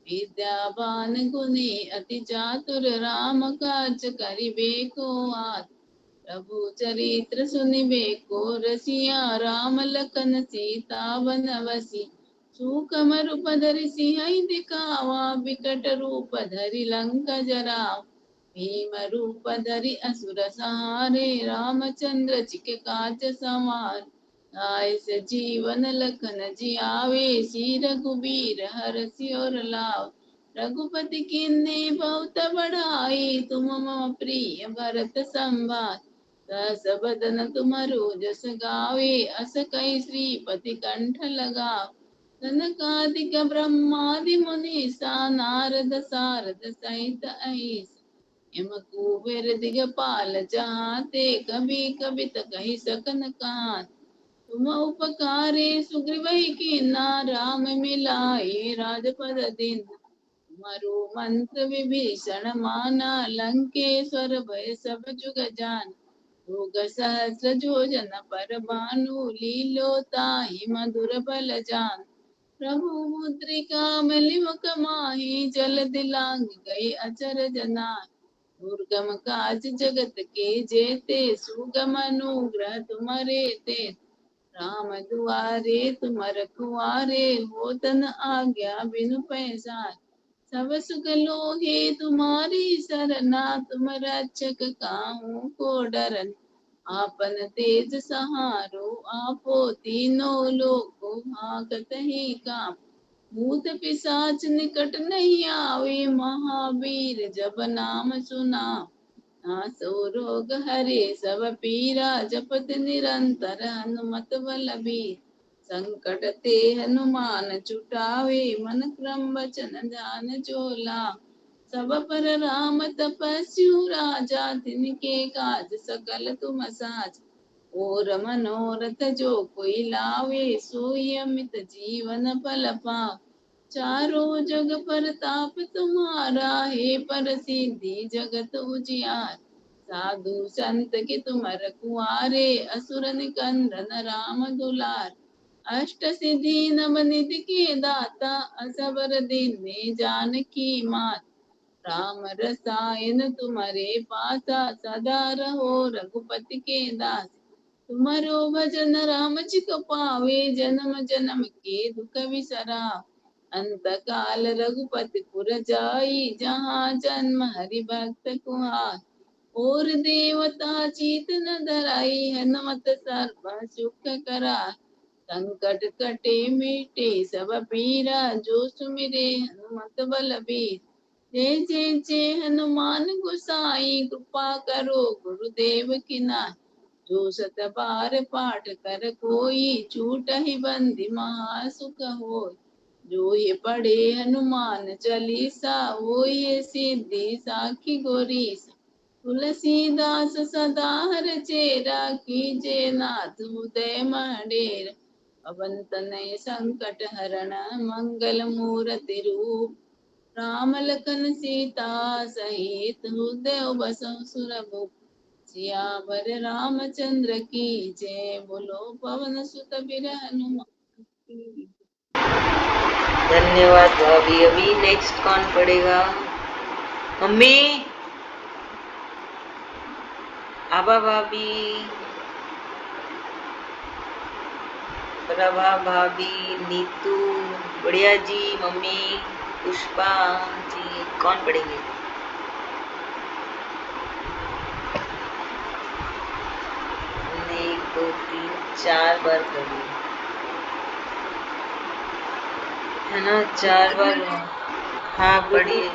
विद्यावान गुणी अति चातुर राम काज करिबे को आत प्रभु चरित्र सुनिबे को रसिया राम लखन सीता बनवसी सूक्ष्म रूप धरि सिंह दिखावा बिकट रूप धरि लंका जराव भीम रूप धरि असुर सहारे रामचंद्र चिके काज सवार आय जीवन लखन जियावे सी रघुबीर हरषि और लाव रघुपति किन्नी बहुत बढ़ाई तुम मम प्रिय भरत संभार रस बदन तुमरो जस गावे अस कई श्रीपति कंठ लगाव सनकादिक ब्रह्मादि मुनीसा नारद सारद सहित अहिस यम कुबेर दिगपाल जहाते कभी कभी कही सकन कहान तुम उपकारे सुग्रीवहि कीन्हा राम मिलाए राजपद दीन तुम्हारो मंत्र विभीषण माना लंकेश्वर भय सब जुग जान योग सहस्र जोजन पर भानु लीलो ताहि मधुर बल जान प्रभु मुद्रिका मिलिमुख माहि जल दिलांग गए अचर जना दुर्गम काज जगत के जेते सुगम अनुग्रह तुम्हारे ते राम दुआरे तुम रखवारे हो तन आज्ञा बिनु पैसार सब सुख लोहे तुम्हारी सरना तुम रक्षक काहू को डरन आपन तेज सहारो आपो तीनों लोको भागत ही काम भूत पिशाच निकट नहीं आवे महावीर जब नाम सुना नासो रोग हरे सब पीरा जपत निरंतर हनुमत बलबीर संकट ते हनुमान छुटावे मन क्रम वचन ध्यान जोला सब पर राम तपस्यु राजा तिनके काज सकल तुम साज और मनोरथ जो कोई लावे सोई अमित जीवन फल पाओ चारों जग पर ताप तुम्हारा है पर सिद्धि जगत उजियार साधु संत के तुम रखवारे असुर निकंदन राम दुलार अष्ट सिद्धि नवनिधि के दाता असबर दिन में जानकी मात राम रसायन तुम्हारे पासा सदा रहो रघुपति के दास तुम्हारो भजन राम चिक पावे जन्म जन्म के दुख विसरा अंत काल रघुपति पुर जाई जहाँ जन्म हरि भक्त कुहार और देवता चीत न धराई हनुमत सर्व सुख करा संकट कटे मिटे सब पीरा जो सुमिरे हनुमत बलबीर जय जय जय हनुमान गोसाई कृपा करो गुरुदेव की नाथ जो सत बार पाठ कर कोई छूट ही बंदी महासुख होय जो ये पढ़े हनुमान चालीसा वो ये सिद्धि साखी गोरीसा तुलसीदास सदा हर चेरा कीजे नाथ उदय मंडेर पवन तनय संकट हरण मंगल मूर्ति रूप राम लखन सीता सहित हृदय बसहु सुरभूप सियावर रामचंद्र की जय बोलो पवन सुत बिर हनुमान की। धन्यवाद भाभी। अभी नेक्स्ट कौन पढ़ेगा? मम्मी, आबा भाभी, प्रभा भाभी, नीतू, बढ़िया जी, मम्मी, पुष्पा जी, कौन पढ़ेंगे? हमने 1 2 3 4 बार पढ़ी है ना, 4 बार। हाँ पढ़िए।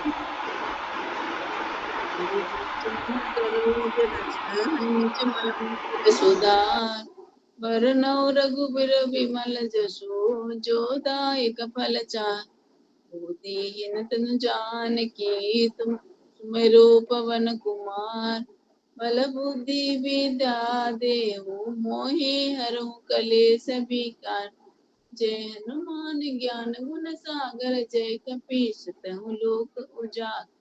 सुधार वरनौ रघुबीर विमल जसो जो दायक फल चार बुद्धिहीन तनु जानकी तुम सुमिरो पवन कुमार बल बुद्धि विद्या देहु मोहि हरहु कलेस विकार जय हनुमान ज्ञान गुण सागर जय कपीस तहु लोक उजागर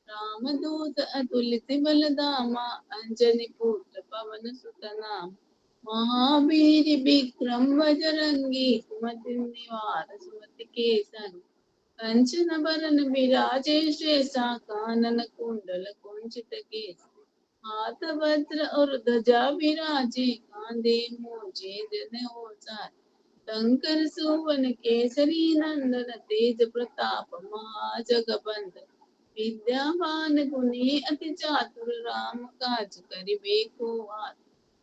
रामदूत अतुलित बल धामा अंजनी पुत्र पवन सुत नाम महावीर विक्रम बजरंगी कुमति निवार सुमति के संग कंचन बरन विराजे श्रेष्ठा कानन कुंडल कुंचित केस हाथ वज्र और ध्वजा विराजे कांधे मोजे जनेऊसार शंकर सुवन केसरी नंदन तेज प्रताप महाजगबंदन विद्यावान गुणी अति चातुर राम काज करिबे को आत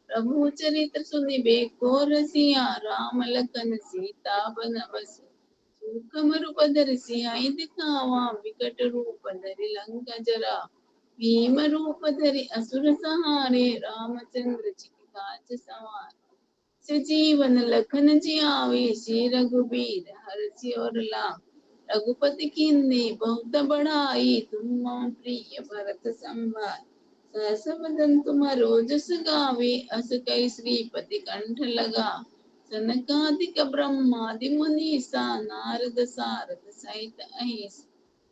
प्रभु चरित्र सुनिबे को रसिया राम लखन सीता बन बस सूक्ष्म रूप धरि सियाहि दिखावा विकट रूप धरि लंका जरा भीम रूप धरि असुर सहारे रामचंद्र जी के काज सवार सजीवन लखन जियावे श्री रघुबीर हरषि और लाभ रघुपति कीन्ही बहुत बढ़ाई तुम मम प्रिय भरत संभार सहस बदन तुम्हारो जस गावे अस कई श्रीपति कंठ लगा सनकादिक ब्रह्मादि मुनीसा नारद सारद सहित अहिस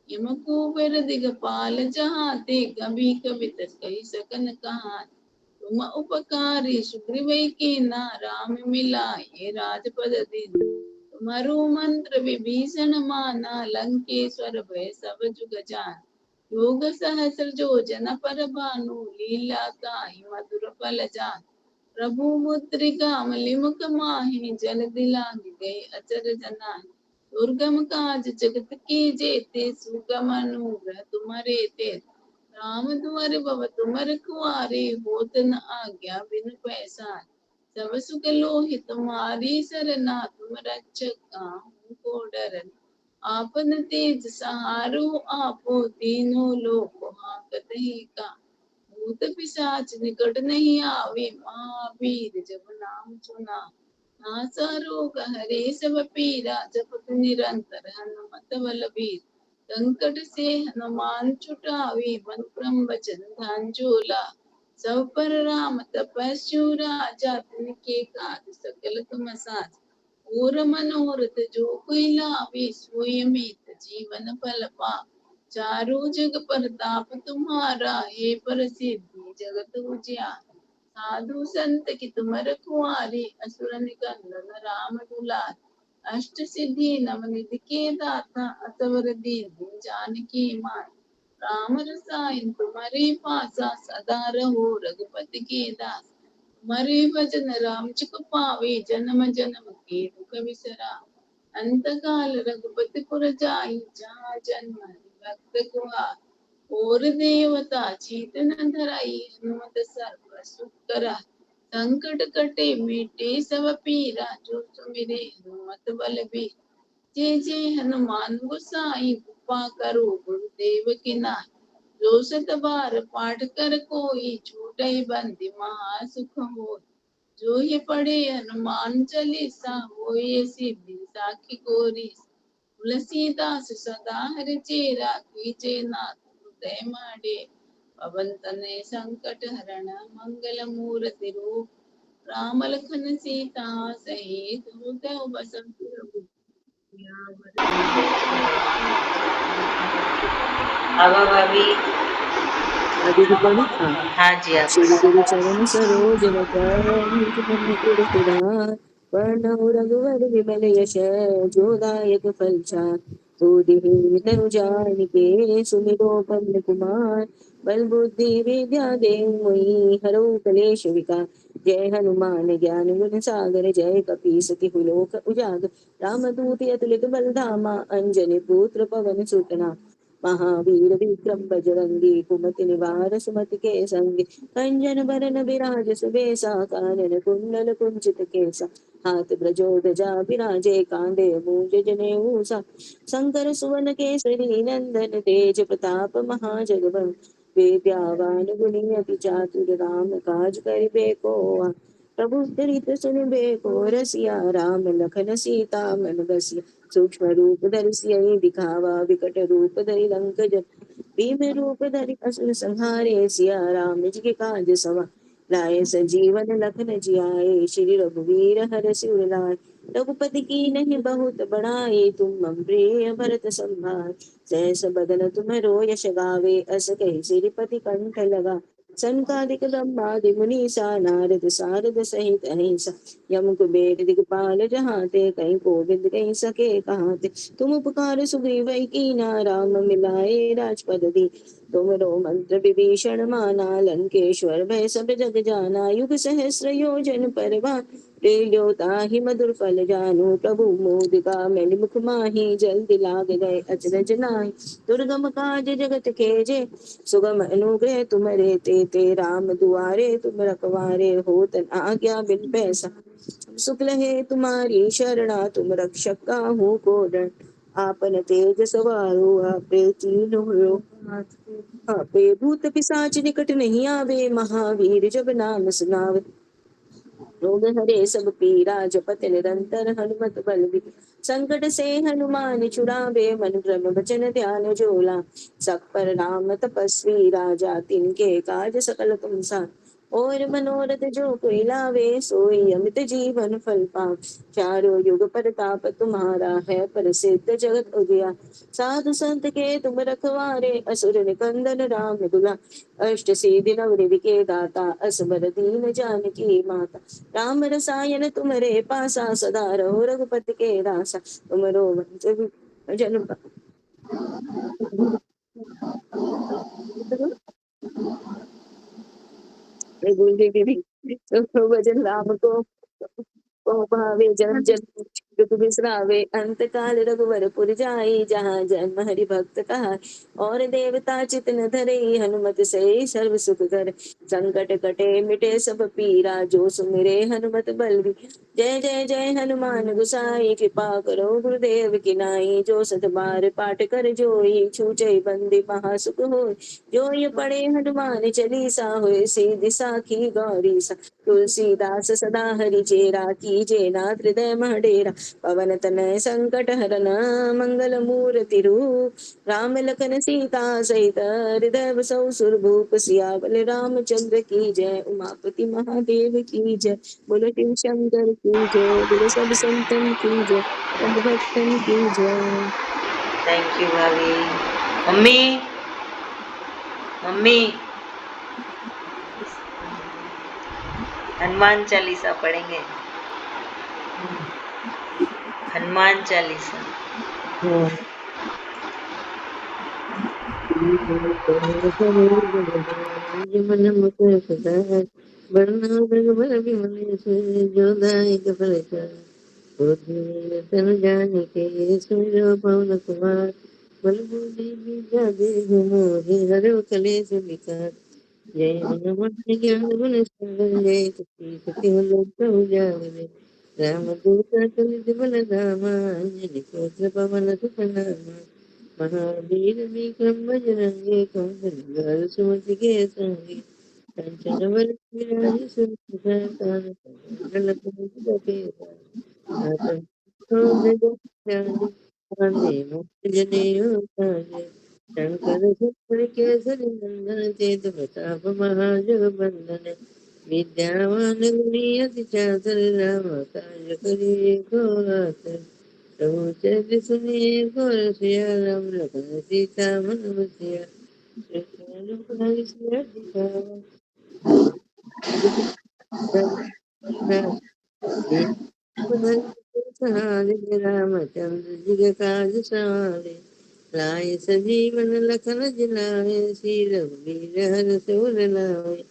यम कुबेर दिगपाल जहाते कभी कभी तस कही सकन कहान तुम उपकारी सुग्रीव कीन्हा राम मिलाए राजपद दीन तुम्हारो मंत्र विभीषण माना लंकेश्वर भय सब जुग जान योग सहस्र जो जन पर भानु लीला काहि मधुर फल जान प्रभु मुद्रिका मलिमुख माहि जल दिलांग गए अचर जनान दुर्गम काज जगत की जेते सुगम अनुग्रह तुम्हारे ते राम दुआरे भव तुम रखवारे होत न आज्ञा बिनु पैसार सब सुख लोहि तुम्हारी सरना तुम रक्षक काहू को डरन आपन तेज सहारो आपो तीनों लोक हाकत ही का भूत पिशाच निकट नहीं आवे महावीर जब नाम सुना नासा रोग हरे सब पीरा जपत निरंतर हनुमत बलबीर संकट से हनुमान छुटावे मन क्रम वचन ध्यान झूला सब पर राम तपस्वी राजा तिनके काज सकल तुम साज और मनोरथ जो कोई लावे सोई अमित जीवन फल पा चारों जग परताप तुम्हारा हे प्रसिद्धि जगत उजियार साधु संत की तुम रखवारे असुर निकंदन राम दुलार अष्ट सिद्धि नवनिधि के दाता असवर दीन जानकी मान राम रसायन तुम्हारे पासा सदा रहो रघुपति के दास तुम्हारे भजन राम चिक पावे जन्म जन्म के दुख बिसरा अंत काल रघुपति पुर जाई जहाँ जन्म हरि भक्त कुहार और देवता चीत न धराई हनुमत सर्व सुख करा संकट कटे मिटे सब पीरा जो सुमिरे हनुमत बलबीर जय जय हनुमान गोसाई कृपा करो गुरुदेव की नाई जो सत बार पाठ कर कोई छूटई बंदी महासुख हो जो ये पढ़े हनुमान चालीसा होए सिद्धि साखी गोरी तुलसीदास सदा हरि चेरा कीजे नाथ हृदय माडे पवन तनय संकट हरण मंगल मूर्ति रूप राम लखन सीता सहित हृदय बसंत हवा भाभी अभी रिकॉर्डिंग हाँ हाँ जी आप श्री गुरु चरण सरोज रज निज मन मुकुर सुधार वर्णौ रघुवर विमल यश जोदायक फलचार बुद्धिहीन तनु जानिके सुमिरो पवन कुमार बल बुद्धि विद्या देहु मोहि हरौ कलेश विकार जय हनुमान ज्ञान गुण सागर जय कपीस तिहु लोक उजागर रामदूत अतुलित बल धामा अंजनी पुत्र पवन सुतना महावीर विक्रम बजरंगी कुमति निवार सुमति के संगी कंजन बरन विराज सुबेसा कानन कुंडल कुंचित केसा हाथ ब्रजोदजा विराजे कांधे मूंज जनेऊसा शंकर सुवन केसरी नंदन तेज प्रताप महाजगबन विद्यावान गुणी अति चातुर राम काज करिबे को प्रभु चरित सुनिबे को रसिया राम लखन सीता मन बसिया सूक्ष्म रूप धरि सियहि दिखावा विकट रूप धरि लंक जन भीम रूप धरि असुर संहारे सिया राम जी के काज सवा लाए संजीवन लखन जियाए श्री रघुवीर हरषि उर लाए रघुपति की नहीं बहुत बढ़ाई तुम मम प्रिय भरत संभार सहस बदन तुम्हरो यश गावे अस कहि श्रीपति कंठ लगा सनकादिक ब्रह्मादि मुनीसा नारद सारद सहित अहिंसा यम कुबेर दिगपाल जहाते कहीं गोविंद कहीं सके कहाते तुम उपकार सुग्रीव कीना राम मिलाए राजपद दी तुमरो मंत्र विभीषण माना लंकेश्वर भय सब जग जाना युग सहस्र योजन पर ताहि मधुर फल जानू प्रभु मोदिका मैंने मुख माही जल्दी लाग गए अचरज नाहि दुर्गम काज जगत के जे सुगम अनुग्रह तुम्हारे ते राम दुआरे तुम रखवारे हो तन आज्ञा बिन पैसा शुक्ल है तुम्हारी शरणा तुम रक्षक काहू को डर आपन तेज सवारो आपे तीनों लोक आपे भूत पिशाच निकट नहीं आवे महावीर जब नाम सुनावे रोग हरे सब पीरा जपत निरंतर हनुमत बल भी संकट से हनुमान छुड़ावे मन क्रम वचन ध्यान जोला सब पर राम तपस्वी राजा तिनके काज सकल तुम सा और मनोरथ जो कोई लावे सोई अमित जीवन फल पाओ चारों युग परताप तुम्हारा है प्रसिद्ध जगत उजिया साधु संत के तुम रखवारे असुर निकंदन राम दुला अष्ट सिद्धि नव निधि के दाता असबर दीन जानकी माता राम रसायन तुम्हारे पासा सदा रहो रघुपति के दासा तुमरो जन भजन राम को भावे जन जन दुख बिसरावे अंत काल रघुवर पुर जाई जहाँ जन्म हरि भक्त कहा और देवता चित न धरे हनुमत से सर्व सुख कर संकट कटे मिटे सब पीरा जो सुमिरे हनुमत बल भी जय जय जय हनुमान गुसाई कृपा करो गुरुदेव की नाई जो सत बार पाठ कर जोई छूटे बंदी महासुख हो जो ये पढ़े हनुमान चालीसा होए सीधी साखी गौरी सा तुलसीदास सदा हरि चेरा कीजे नाथ हृदय महडेरा पवन तनय संकट हरन मंगल मूर्ति रूप राम लखन सीता सहित हृदय बसौ सुरभूप सियावल रामचंद्र की जय उमापति महादेव की जय बोलो शिव शंकर की जय बोलो सब संतन की जय सब भक्तन की जय। थैंक यू भाभी। मम्मी मम्मी हनुमान चालीसा पढ़ेंगे। हनुमान चालीसा। मन मुकुर सुधार बरना रघुबर विमल से जो दायक फलचार तनु जान के सुमिरो पवन कुमार बल बुद्धि विद्या देहु मोहि हरव कलेश विकार जय हनुमान ज्ञान गुण सागर जय कपी सति लोक उजागर राम दूत तुलित बल धामा अंजनी पुत्र पवन सुत नामा महावीर विक्रम बजरंगी कुंदन सुमति के संगी कंचन वर विराज सुभद्रा कान कुंडल कुंडल शंकर सुंदर केसरी नंदन तेज प्रताप महाजगबंदन विद्यावान गुणी अति चातुर राम काज करिए को आतुर प्रभु चरित्र सुनिए को रसिया राम लखन सीता मन बसिया श्री रघुपति सिया दिखावा रामचंद्र जी के काज सवारे लाए सजीवन लखन जिलाए श्री रघुवीर हर सुर लाए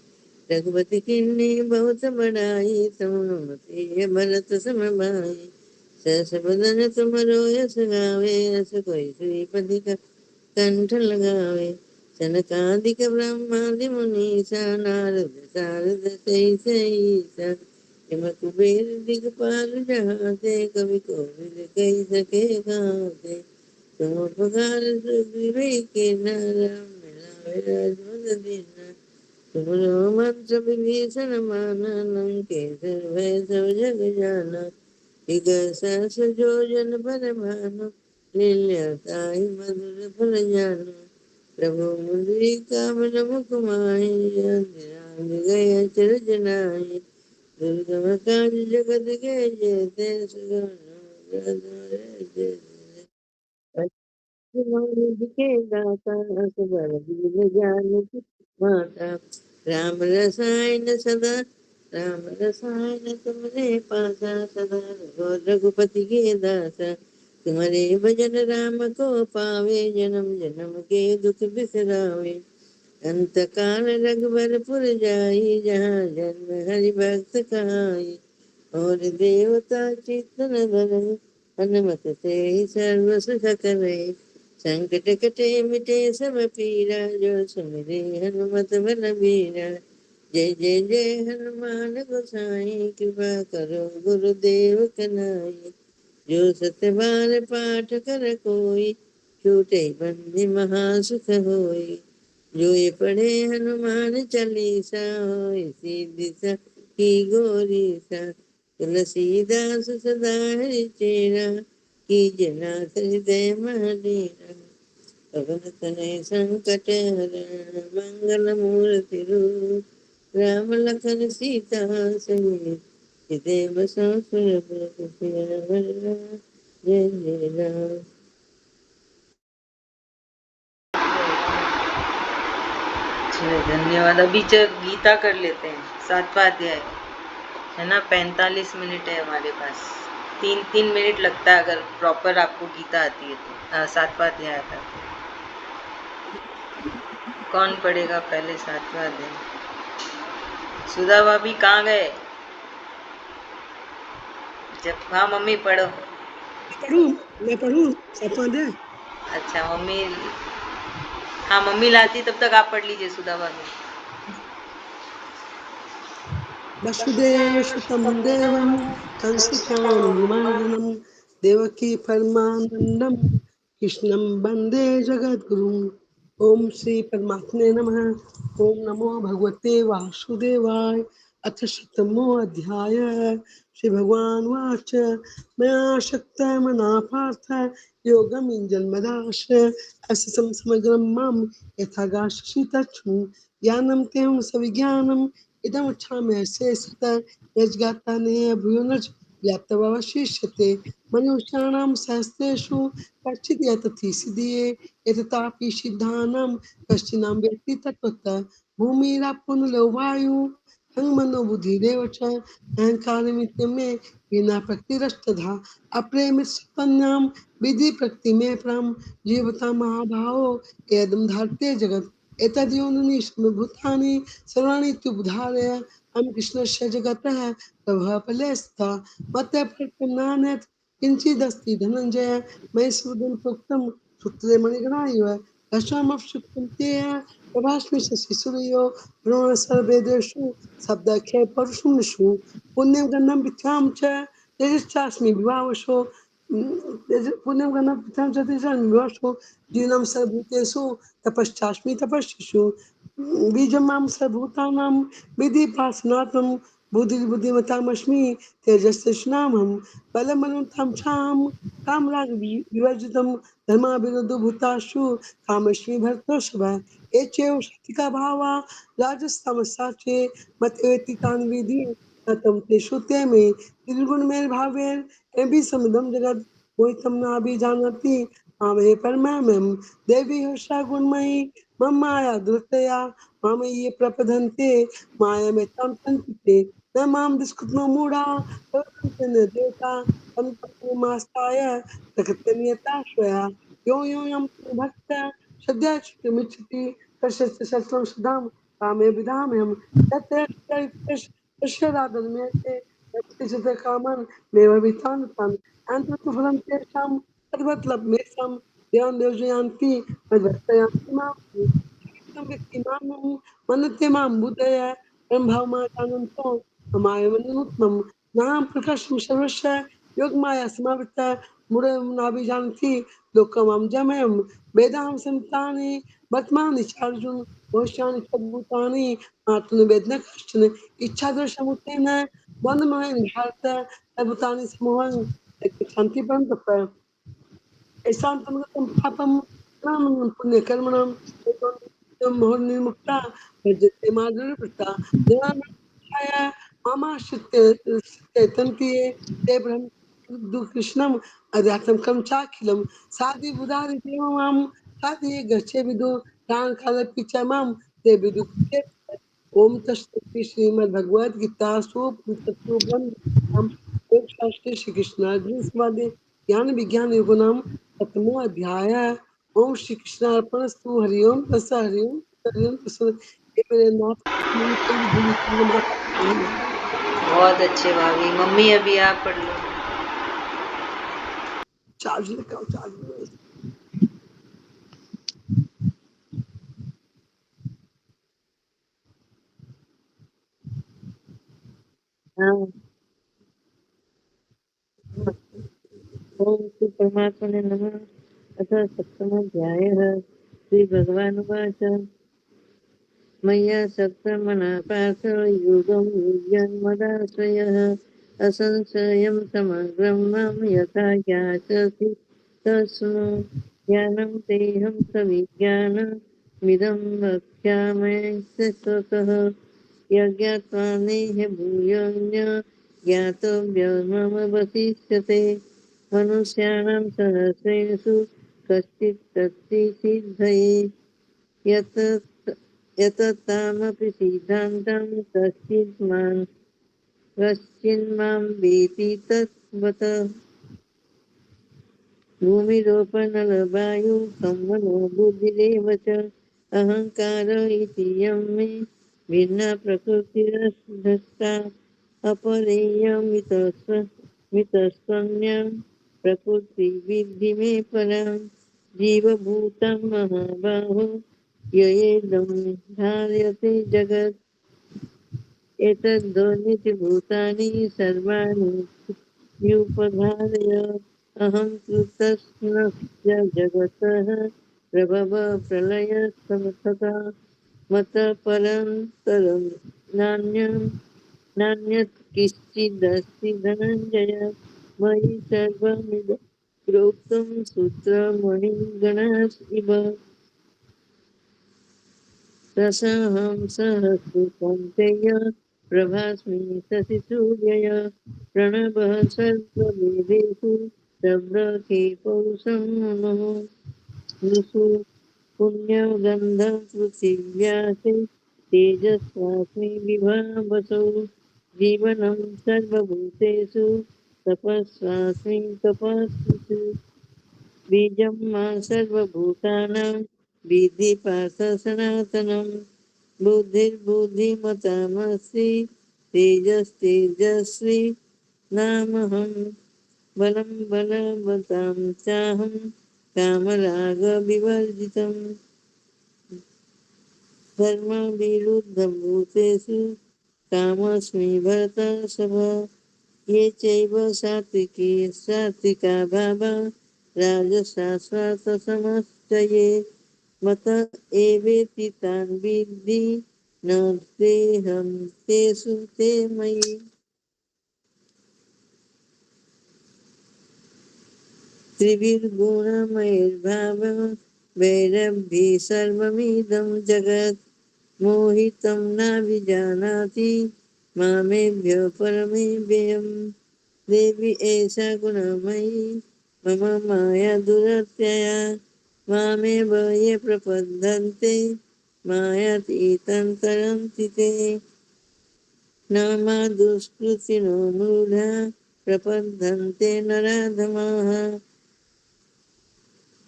रघुपति किन्नी बहुत बड़ाई तुमति भरत सम भाई सस बदन तुम यश गावे यश कोई श्रीपति का कंठ लगावे सनकादिक ब्रह्मादि मुनीसा नारद सारद सही सही हिम कुबेर दिगपाल जहाते कवि कोविद कही सके गाते तुम उपकार सुग्रीव के नाराम मिलावे राजमद दीना तुम मंत्र विभीषण माना लंकेश्वर भय सब जग जाना सहस जो जन पर भानु लील्यताहि मधुर फल जानु प्रभु मुद्रिका मन मुख माहि राम गए चरज नाहि दुर्गम काज जगत के जेते के दाता असबर दीन जानकी माता राम रसायन सदा, राम रसायन तुमने पासा सदा, रघुपति के दासा, तुम्हारे भजन राम को पावे, जन्म जन्म के दुख बिसरावे। अंत काल रघुबरपुर जाई, जहाँ जन्म हरि भक्त कहाई। और देवता चित्तन धरई, हनुमत से ही सर्व सुख करई। संकट कटे मिटे सब पीरा, जो सुमिरे हनुमत बलबीरा। जय जय जय हनुमान गोसाई, कृपा करो गुरुदेव कनाई। जो सत्यवान पाठ कर कोई, छूटे बंदी महासुख होई। जो ये पढ़े हनुमान चालीसा, होय सिद्धि की गोरीसा। तुलसीदास सदा हरि चेरा, की जनाथ हृदय महडेरा। पवन तनय संकट हरण, मंगल मूर्ति रूप। राम लखन सीता समेत, हृदय बसौ सुरभूप। सियावर राम, जय जय राम। चलिए धन्यवाद। अभी गीता कर लेते हैं, 7वां अध्याय है ना। 45 मिनट है हमारे पास। 3-3 मिनट लगता है अगर प्रॉपर आपको गीता आती है तो। 7वां अध्याय आता है तो। कौन पढ़ेगा पहले 7वां अध्याय? सुधा भाभी कहाँ गए? जब हाँ मम्मी पढ़ो। मैं पढ़ूं 7वां अध्याय। अच्छा मम्मी, हाँ मम्मी लाती तब तक आप पढ़ लीजिए सुधा भाभी। वसुदेव सुतं देवं कंसचाणूरमर्दनं देवकी परमानंदं कृष्णं वंदे जगद्गुरुं। ओम श्री परमात्मे नमः। ओम नमो भगवते वासुदेवाय। अथ शतमोऽध्याय। श्री भगवान वाच मया शक्त मना पार्थ योगं जन्मदाश अस्य समग्रं मां यथा गास्यसि तच्छृणु ज्ञानं तेन सविज्ञानम् इदम् उच्छाम्य शेषत यज्ञाताने भूयोनच ज्ञातवशिष्यते। मनुष्याणां सहस्रेषु कश्चित् यतति सिद्धिये एततापि सिद्धानां कश्चिन्नां वेत्ति तत्त्वतः। भूमिरापुनलो वायु मनो बुद्धिरेव च अहङ्कारमित्यं मे विना प्रकृतिरस्तधा। अप्रेमिसुकन्यां विधि प्रकृतिमे परं जीवता महाभावो यदं धर्ते जगत्। एतद्योनिनि भूतानि सर्वाणि तुबधारय हम कृष्णस्य जगतः प्रभावफले स्तः मत्तः प्रपन्नानेत् किञ्चिदस्ति धनञ्जय मयि सुहृदं प्रोक्तं सूत्रे मणिगणा इव दशमप्सुप्तं ते प्रभास्मि शशिसूर्यो ब्रह्म सर्वेदेषु शब्दाख्ये परुषुषु पुण्यं गन्धं पृथ्व्यां च तेजश्चास्मि विभावशो पुण्यं गन्धं पृथ्व्यां च तेजस्चास्मि विभावशो जीवनं सर्वभूतेषु तपश्चास्मि तपस्विषु बीजमां सर्वभूतानां विधि पासनात्मं बुद्धिमतामस्मि तेजस्विनामहं बलमनुतां छां कामराग विवर्जितं धर्माभिरुद्ध भूतासु कामस्मि भरतोषभ एचैव शक्तिका भावा राजस्तमसाचे मत एति तान् विधि ततं तेषु ते मे निर्गुणमेव भावेन एवं समिदं जगत् मोहितं नाभिजानाति मामे परमामं देवी हर्षा गुणमयी मम माया दुर्तया माम ये प्रपदन्ते माया में तम तंते न माम दुष्कृतनो मूढ़ा प्रवर्तन्ते न देवता तम तम मास्ताय प्रकृतनियता स्वया यो यो यम भक्त श्रद्धा चित्तमिच्छति तस्य शस्त्रं सदाम कामे विधामहं तत्र तस्य राधन में ते तस्य कामन मेव वितान तन अंततः फलं तेषां तद्वत् लभ्येषां ध्यान देवजयांति मद्वत्तयांति मां व्यक्तिमानं मनते मां बुद्धय ब्रह्ममाचानन्तो ममायमनुत्मं नाम प्रकाशं सर्वस्य योगमाया समावृता मुरे नाभिजानति लोकमं जमयं वेदां संतानि वर्तमानि चार्जुन भविष्यानि च भूतानि मातुन वेदन कश्चन इच्छादर्शमुत्तेन वन्दमयं भारत अद्भुतानि समूहं शान्ति परं शान्तमगतं पापं नाम पुण्यकर्मणां मोहनिर्मुक्ता भजते माधुर्यवृत्ता जनानां मामाश्रित्य ते ब्रह्म कृष्णम् अध्यात्मं कं चाखिलं साधि बुधारि देव मां साधि गच्छे विदु प्राणकालपि च मां ते विदु ओम तत्सत श्रीमद् भगवद गीतासु उपनिषत्सु ब्रह्मविद्यायां योगशास्त्रे श्री कृष्णार्जुन संवादे ज्ञान विज्ञान योगनाम प्रथमो अध्याय। ओम श्री कृष्णार्पणस्तु। हरि ओम तस्सत्। हरि ओम तस्सत्। हे मेरे नाथ मैंने कोई भी भूल चूक मेरा पाप नहीं है। बहुत अच्छे भाभी। मम्मी अभी आप पढ़ लो। चार्ज लगाओ, चार्ज लगाओ। हाँ। ओम श्री परमात्मने नमः। अथ सप्तमोऽध्यायः। श्रीभगवानुवाच मया सप्तमना पार्थ योगं युज्यन्मदाश्रयः असंशयं समग्रं मां यथा ज्ञास्यसि तस्मो ज्ञानं तेऽहं सविज्ञानमिदं वक्ष्यामि स्वतः यज्ञात्वा नेह भूयोऽन्य ज्ञातव्यमवशिष्यते मनुष्याणां सहस्रेषु कश्चित् तत्सिद्धये यततामपि सिद्धान्तं कश्चिन्मां वेति तत्त्वत् भूमिरोपनलवायु संवनो बुद्धिरेव च अहङ्कार इति यं मे भिन्ना प्रकृतिरस्ता अपरेयमितस्त्वन्यां प्रकृति विद्धि मे परां जीवभूतं महाबाहो ययेदं धार्यते जगत् एतद्योनिति भूतानि सर्वाणि युपधारय अहं कृतस्नस्य जगतः प्रभव प्रलय समर्थता मतः परन्तरं नान्यत् किञ्चिदस्ति धनञ्जय मयि सर्वमिदं प्रोक्तं सूत्रमणिगणः इव रसहं सहस्रु कौन्तेय प्रभास्मि शशिसूर्यय प्रणवः सर्ववेदेषु शब्दके पौरुषं मम ऋषु पुण्यगन्धं पृथिव्यासे तेजस्वास्मि विभावसौ जीवनं सर्वभूतेषु तपस्वास्मि तपस्विषु बीजं मा सर्वभूतानां विधि पार्थ सनातनं बुद्धिर्बुद्धिमतामस्ति तेजस्तेजस्वी नामहं बलं बलवतां चाहं कामरागविवर्जितं धर्मविरुद्धभूतेषु कामस्मि भरतर्षभ ये चैव सात्विका भावा राजसास्वातसमश्चये मत एवेति तान् विद्धि न तेऽहं तेषु ते मयि त्रिभिर्गुणमयैर्भावं वैरब्भिः सर्वमिदं जगत् मोहितं नाभिजानाति मामेभ्य परमेभ्यम् देवी एषा गुणमयी मम माया दुरत्यया मामेव ये प्रपद्यन्ते मायातीतं तरन्ति ते न मा दुष्कृतिनो मूढा प्रपद्यन्ते नराधमाः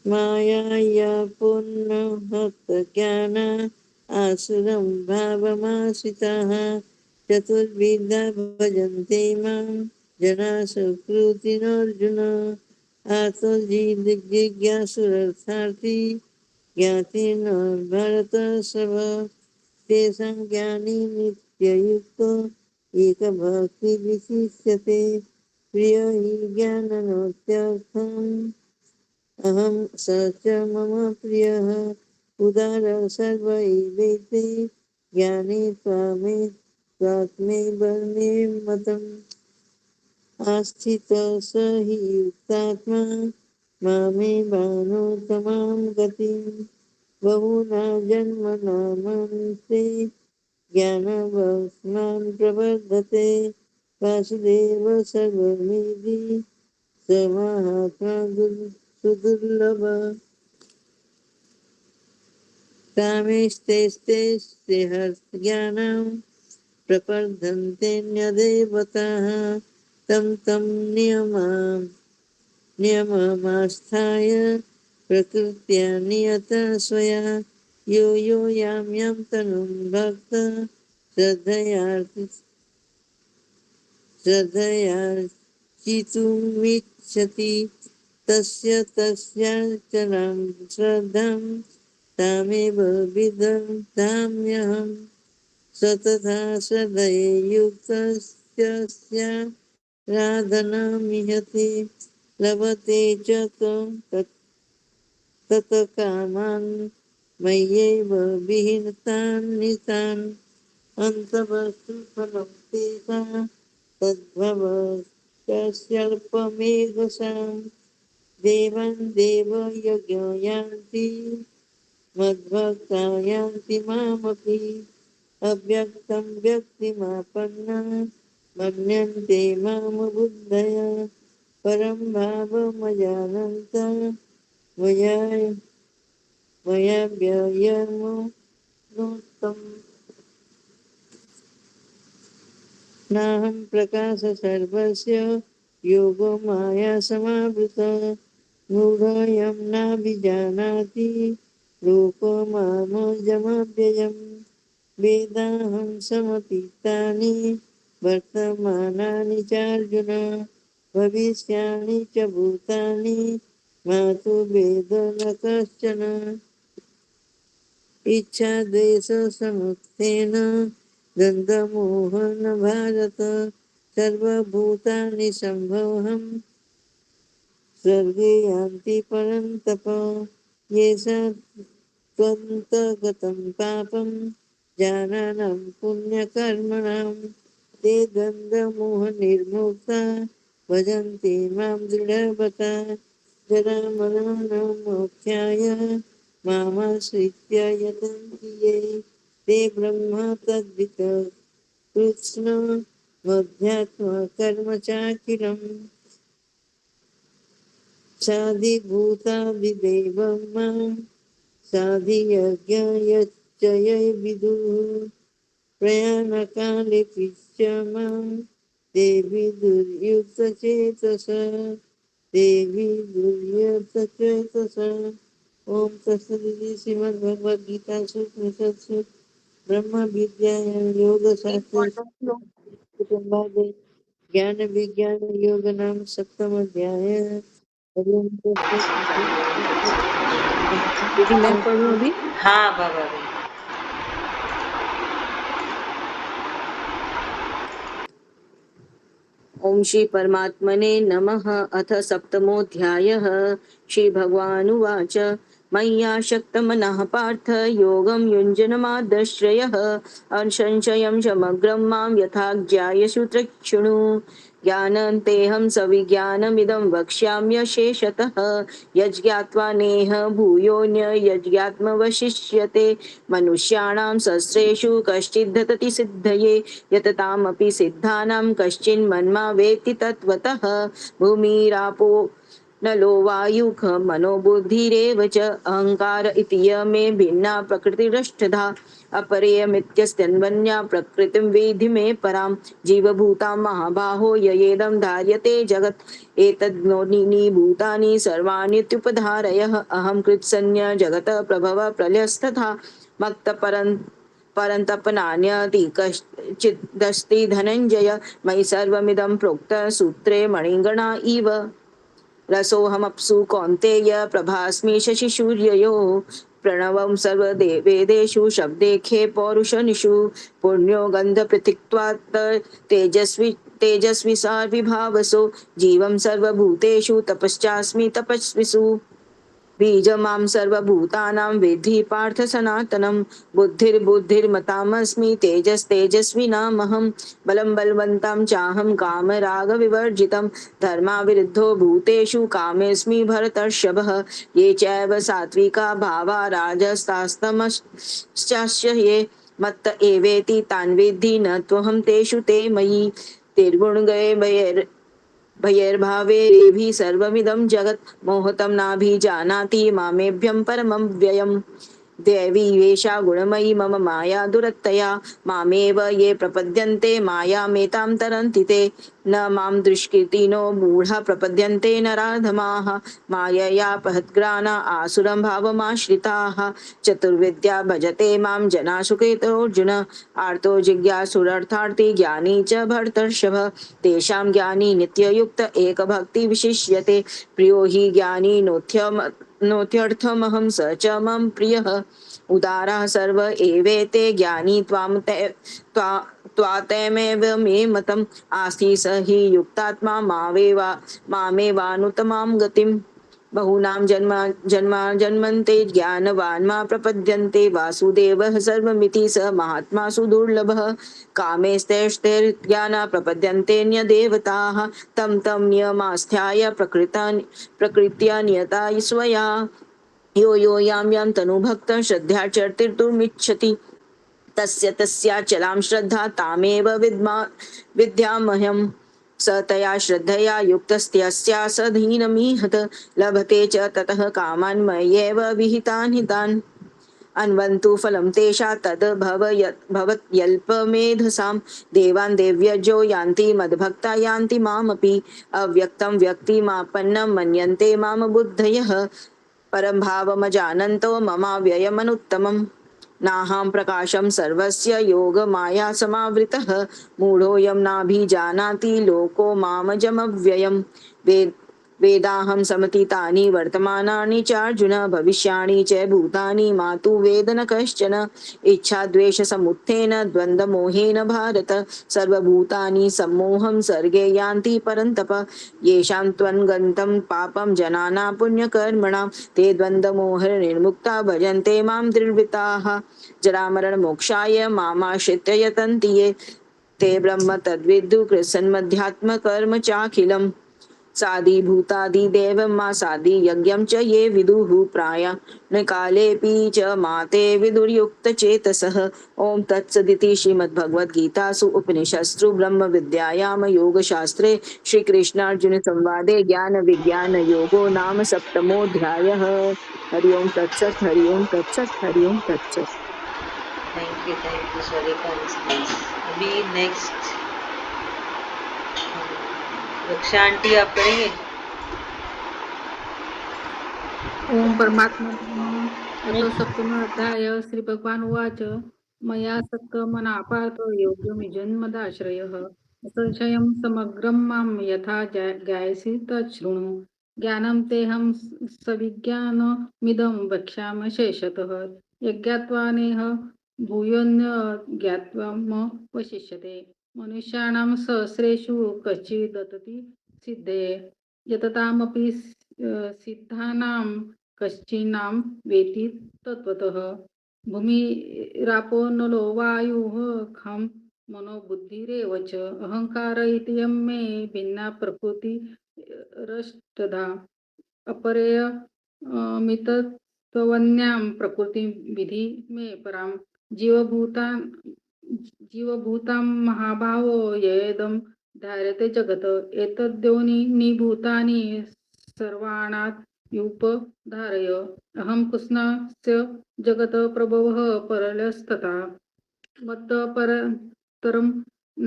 मायायापूर्णहतज्ञाना आसुरं भावमाश्रिताः चतुर्विधा भजन्ते मां जनाः सुकृतिनोऽर्जुन आतो जिज्ञासुरर्थार्थी ज्ञातिर्न भरतर्षभ तेषां ज्ञानी नित्ययुक्तो एकभक्तिर्विशिष्यते प्रिय हि ज्ञाननोत्यर्थम् अहं स च मम प्रियः उदार सर्व एवेति ज्ञानी स्वात्मैव मे मतम् आस्थितः स हि युक्तात्मा मामेवानुत्तमां गतिं बहुना जन्मनामन्ते ज्ञानवस्मान् प्रबद्धते वासुदेव सर्वमिति स महात्मा सुदुर्लभ कामेस्तेस्ते ज्ञानं प्रपर्धन्तेऽन्यदेवताः तं तं नियममास्थाय प्रकृत्या नियता स्वया यो यो यां यां तनुं भक्त श्रद्धयार्चितुमिच्छति तस्य तस्याचलां श्रद्धां तामेव विदधाम्यहम् स तथा श्रद्धयुक्तस्य राधनामिहति लभते च तत्कामान् मय्येव विहीनतान् नितान् अन्तवस्तु फलं तेषां तद्भवत्यल्पमेधसां देवान् देवयज्ञो यान्ति मद्भक्ता यान्ति मामपि अव्यक्तं व्यक्तिमापन्ना मन्यन्ते मां बुद्धय परं भावमजानन्त मया व्ययमुक्तम् नाहं प्रकाश सर्वस्य योगो माया समावृतः मूढोऽयं नाभिजानाति लोको मामजमव्ययम् वेदाहं समतीतानि वर्तमानानि चार्जुन भविष्याणि च भूतानि मातु वेद न कश्चन इच्छा द्वेष समुत्थेन द्वन्द्वमोहन भारत सर्वभूतानि सम्भवं स्वर्गे यान्ति परन्तप येषां त्वन्तगतं पापं जानानं पुण्यकर्मणां ते द्वन्द्वमोहनिर्मुक्ता भजन्ति मां दृढव्रता जरामरणमोक्षाय मामाश्रित्य यतन्ति ये ते ब्रह्म तद्वित् कृष्ण मध्यात्मकर्म चाखिलम् साधिभूताभिदेवं मां साधियज्ञयश्चय विदुः प्रयाणकाले च मां देवी दुर्युक्तचेतस देवी दुर्युक्तचेतस ओम तत्सदिति श्रीमद्भगवद्गीतासु उपनिषत्सु ब्रह्म विद्यायां योगशास्त्रे कुटुम्बादि ज्ञान विज्ञान योग नाम सप्तम अध्याय। दीदी मैं पढ़ूं अभी। हाँ बाबा भी। ओम श्री परमात्मने नमः। अथ सप्तमोऽध्यायः। श्री भगवानुवाच मय्यासक्तमनः पार्थ योगं युञ्जनमादश्रयः असंशयं समग्रं मां यथा ज्ञायसु तृक्षृणु ज्ञानन्तेऽहं सविज्ञानमिदं वक्ष्याम्यशेषतः यज्ञात्वा नेह भूयोऽन्य यज्ञात्मवशिष्यते मनुष्याणां सहस्रेषु कश्चिद्धतति सिद्धये यततामपि सिद्धानां कश्चिन्मन्मा वेत्ति तत्त्वतः भूमिरापो नलो वायुः मनोबुद्धिरेव च अहङ्कार इति यमे भिन्ना प्रकृतिरष्टधा अपरेयमित्यस्त्यन्वन्या प्रकृतिं वेधि मे परां जीवभूतां महाबाहो ययेदं धार्यते जगत् एतद्योनीनि भूतानि सर्वाण्यत्युपधारयः अहं कृत्स्नः जगतः प्रभवः प्रलयस्तथा परन्तपनान्यति कश्चिदस्ति धनञ्जय मयि सर्वमिदं प्रोक्तः सूत्रे मणिगणा इव रसोऽहमप्सु कौन्तेय प्रभास्मि शशिसूर्ययोः प्रणवं सर्ववेदेषु शब्देखे पौरुषनिषु पुण्यो गन्धपृथिक्त्वात् तेजस्वी सार्विभावसो जीवं सर्वभूतेषु तपश्चास्मि तपस्विषु बीजमां सर्वभूतानां विद्धि पार्थ सनातनं बुद्धिर्बुद्धिर्मतामस्मि तेजस्तेजस्विनामहं बलं बलवन्तं चाहं कामरागविवर्जितं धर्माविरुद्धो भूतेषु कामेऽस्मि भरतर्षभः ये चैव सात्विका भावा राजसास्तमश्चास्य ये मत्त एवेति तान् विद्धि न त्वहं तेषु ते मयि तिर्गुणगये भयैर्भावैरेभिः सर्वमिदं जगत् मोहतं नाभिजानाति मामेभ्यं परमं व्ययम् देवी वेशा गुणमयी मम माया दुरत्तया मामेव ये प्रपद्यन्ते मायामेतां तरन्ति ते न मां दुष्कृतिनो मूढा प्रपद्यन्ते नराधमाः माययापहद्ग्राना आसुरं भावमाश्रिताः चतुर्विद्या भजते मां जना सुकृतोऽर्जुन आर्तो जिज्ञासुरर्थार्थी ज्ञानी च भर्तर्षभ तेषां ज्ञानी नित्ययुक्त एकभक्ति विशिष्यते प्रियो हि ज्ञानी नोत्यर्थमहं स च मम प्रियः उदारः सर्व एवेते ज्ञानी त्वातेमेव मे मतम् आस्ति स हि युक्तात्मा मामेवानुतमां गतिम् बहूनां जन्मन्ते ज्ञानवान् मा प्रपद्यन्ते वासुदेवः सर्वमिति स महात्मा सुदुर्लभः कामेस्तैर्ज्ञाना प्रपद्यन्तेऽन्यदेवताः तं तं नियमास्थाय प्रकृत्या नियता स्वया यो यो यां तनुभक्तं श्रद्धया चर्तिर्तुमिच्छति तस्य तस्याचलां श्रद्धा तामेव विद्यामह्यम् स तया श्रद्धया युक्तस्त्यस्या स धीनमीहत लभते च ततः कामान् मय्येव विहितान् हितान् अन्वन्तु फलं तेषा तद् भवत्यल्पमेधसां देवान् देव्यजो यान्ति मद्भक्ता यान्ति मामपि अव्यक्तं व्यक्तिमापन्नं मन्यन्ते माम बुद्धयः परं भावमजानन्तो ममाव्ययमनुत्तमम् नाहं प्रकाशं सर्वस्य योगमाया समावृतः मूढोऽयं नाभिजानाति लोको मामजमव्ययम् वेदाहं समतीतानि वर्तमानानि चार्जुन भविष्याणि च भूतानि मातु वेद न कश्चन इच्छाद्वेषसमुत्थेन द्वन्द्वमोहेन भारत सर्वभूतानि सम्मोहं सर्गे यान्ति परन्तप येषां त्वन्गन्तं पापं जनाना पुण्यकर्मणां ते द्वन्द्वमोहनिर्मुक्ता भजन्ते मां दृढव्रताः जरामरणमोक्षाय मामाश्रित्य यतन्ति ये ते ब्रह्म तद्विदु कृत्स्नमध्यात्मकर्म चाखिलम् साधिभूतादिदेवं मा साधि यज्ञं च ये विदुः प्रायाणकालेऽपि च माते विदुर्युक्तचेतसः ॐ तत्सदिति श्रीमद्भगवद्गीतासु उपनिषत्सु ब्रह्मविद्यायां योगशास्त्रे श्रीकृष्णार्जुनसंवादे ज्ञानविज्ञानयोगो नाम सप्तमोऽध्यायः। हरि ओं तत्सत् हरि ओं तत्सत् हरि ओं तत्सत्। Thank you Sarita miss. अभी नेक्स्ट रक्षा आंटी आप पढ़ेंगे। ओम परमात्मने अथ सप्तमोऽध्याय श्री भगवान उवाच मया सत्कमना पार्थ योग्यमिजन्मदाश्रयः असंशयं समग्रं मां यथा ज्ञायसि तच्छृणु ज्ञानं तेऽहं सविज्ञानमिदं वक्ष्यामि शेषतः यज्ञात्वा नेह भूयोऽन्य ज्ञात्वामवशिष्यते मनुष्याणां सहस्रेषु कश्चिदतति सिद्धे यततामपि सिद्धानां कश्चिन्नाम वेति तत्त्वतः भूमिरापो नलो वायुः खं मनो बुद्धिरेव च अहंकार इत्ययं मे भिन्ना प्रकृतिरष्टधा अपरेय मितत्वन्यां प्रकृतिं विधि मे परां जीवभूतां महाभावो येदं धार्यते जगत एतद्योनि भूतानि सर्वाणात्युपधारय अहं कृष्णस्य जगत प्रभवः परलस्तथा मत्त परतरं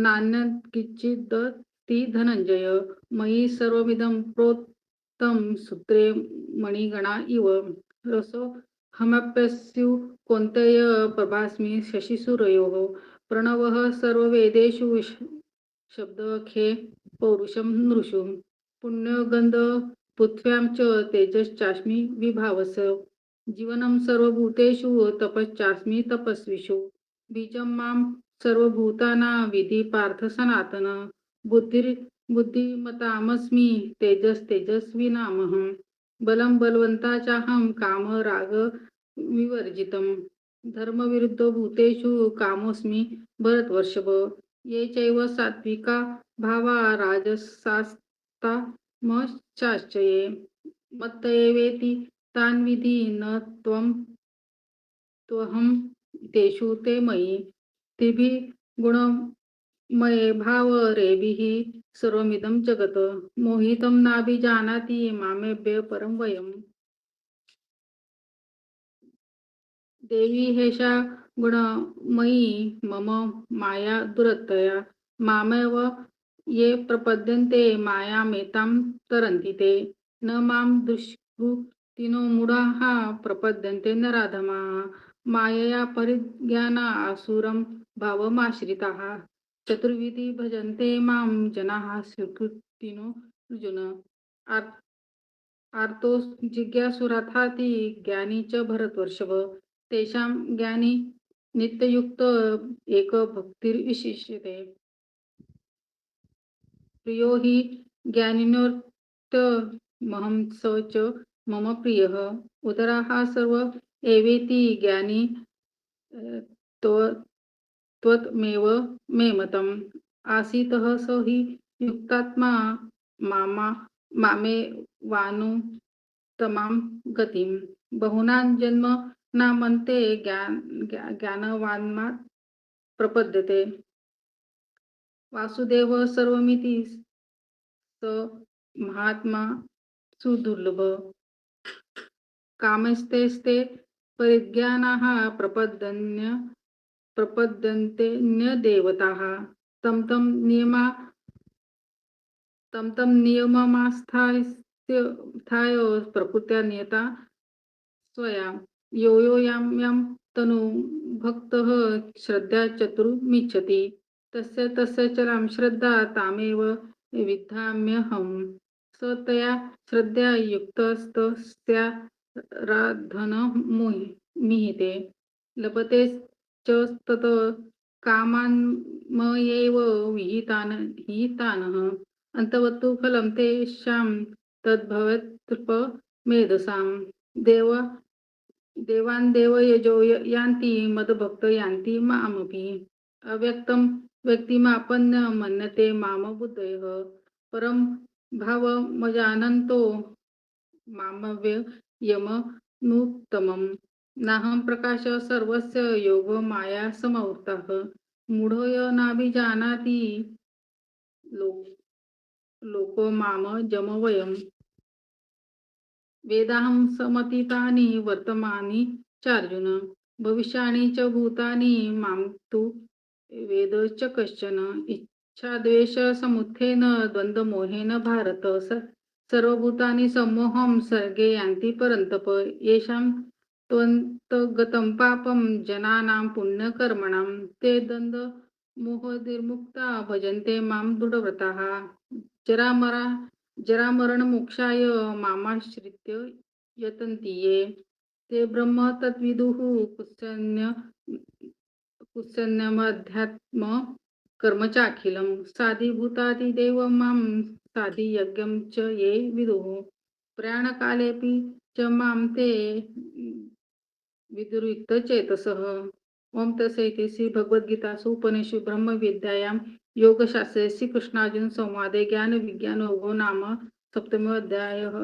नान्यत्किंचिदस्ति धनञ्जय मयि सर्वमिदं प्रोक्तं सूत्रे मणिगणा इव रसोऽहमप्यस्यु कौन्तेय प्रभास्मि शशिसूर्योः प्रणवः सर्ववेदेषु शब्दखे पौरुषं नृषु पुण्यगन्ध पृथ्व्यां च तेजश्चास्मि विभावस जीवनं सर्वभूतेषु तपश्चास्मि तपस्विषु बीजं मां सर्वभूतानां विधि पार्थ सनातन बुद्धिमतामस्मि तेजस्विनामहं बलं बलवन्ताचाहं काम राग विवर्जितं धर्मविरुद्ध भूतेषु कामोऽस्मि भरतवर्षभ ये चैव सात्विका भावा राजसास्तामश्चाश्चये मत्त एवेति तान् विधि न त्वहं तेषु ते मयि त्रिभिः गुणमये भावरेभिः सर्वमिदं जगत् मोहितं नाभिजानाति मामेभ्य परं वयम् देवी हेषा गुणमयी मम माया दुरतया मामेव ये प्रपद्यन्ते मायामेतां तरन्ति ते न मां दुष्कृतिनो मूढाः प्रपद्यन्ते नराधमाः मायया परिज्ञाना आसुरं भावमाश्रिताः चतुर्विधि भजन्ते मां जनाः स्वीकृतिनो अर्जुन आर्तो जिज्ञासुरथाति ज्ञानी च भरतवर्षभ तेषां ज्ञानी नित्ययुक्त एक भक्तिर्विशिष्यते प्रियो हि ज्ञानिनोऽर्थमहं स च मम प्रियः उदराः सर्व एवेति ज्ञानी त्वमेव मे मतम् आसीतः स हि युक्तात्मा मामेवानुत्तमां गतिं बहुनां जन्म नामन्ते ज्ञानवान्मात् प्रपद्यते वासुदेव सर्वमिति स महात्मा सुदुर्लभ कामस्तेस्ते परिज्ञानाः प्रपद्यन्ते न्यदेवताः तं नियममास्थाय प्रकृत्या नियता स्वया यो यां तनु भक्तः श्रद्धा चतुर्मिच्छति तस्य चरां श्रद्धा तामेव विद्धाम्यहम् स तया श्रद्धया युक्तस्तस्याराधनमिहिते लभते च तत् कामान्मयैव विहितानः अन्तवत्तु फलं तेषां तद्भवेत्कृपमेधसां देवान् देवयजो यान्ति मद्भक्त यान्ति मामपि अव्यक्तं व्यक्तिमापन्न मन्यते माम बुद्धयः परं भावमजानन्तो मामव्ययमनुत्तमम् नाहं प्रकाश सर्वस्य योगो माया समावृतः मूढोऽय नाभिजानाति लोको माम जमवयम् वेदाहं समतीतानि वर्तमानि चार्जुन भविष्याणि च भूतानि मां तु वेद च कश्चन इच्छाद्वेष समुत्थेन द्वन्द्वमोहेन भारत सर्वभूतानि सम्मोहं सर्गे यान्ति परन्तप येषां त्वन्तगतं पापं जनानां पुण्यकर्मणां ते द्वन्द्वमोहनिर्मुक्ता भजन्ते मां दृढव्रताः जरामरणमोक्षाय मामाश्रित्य यतन्ति ये ते ब्रह्म तद्विदुः कुत्सन्यमध्यात्म कर्म चाखिलं साधिभूतादिदेव मां साधियज्ञं च ये विदुः प्रयाणकालेऽपि च मां ते विदुरुक्तचेतसः ओम तत्सदिति श्री भगवद्गीतासु उपनिषु ब्रह्मविद्यायां योगशास्त्रे श्रीकृष्णार्जुन संवादे ज्ञान विज्ञान योगो नाम सप्तमोऽध्यायः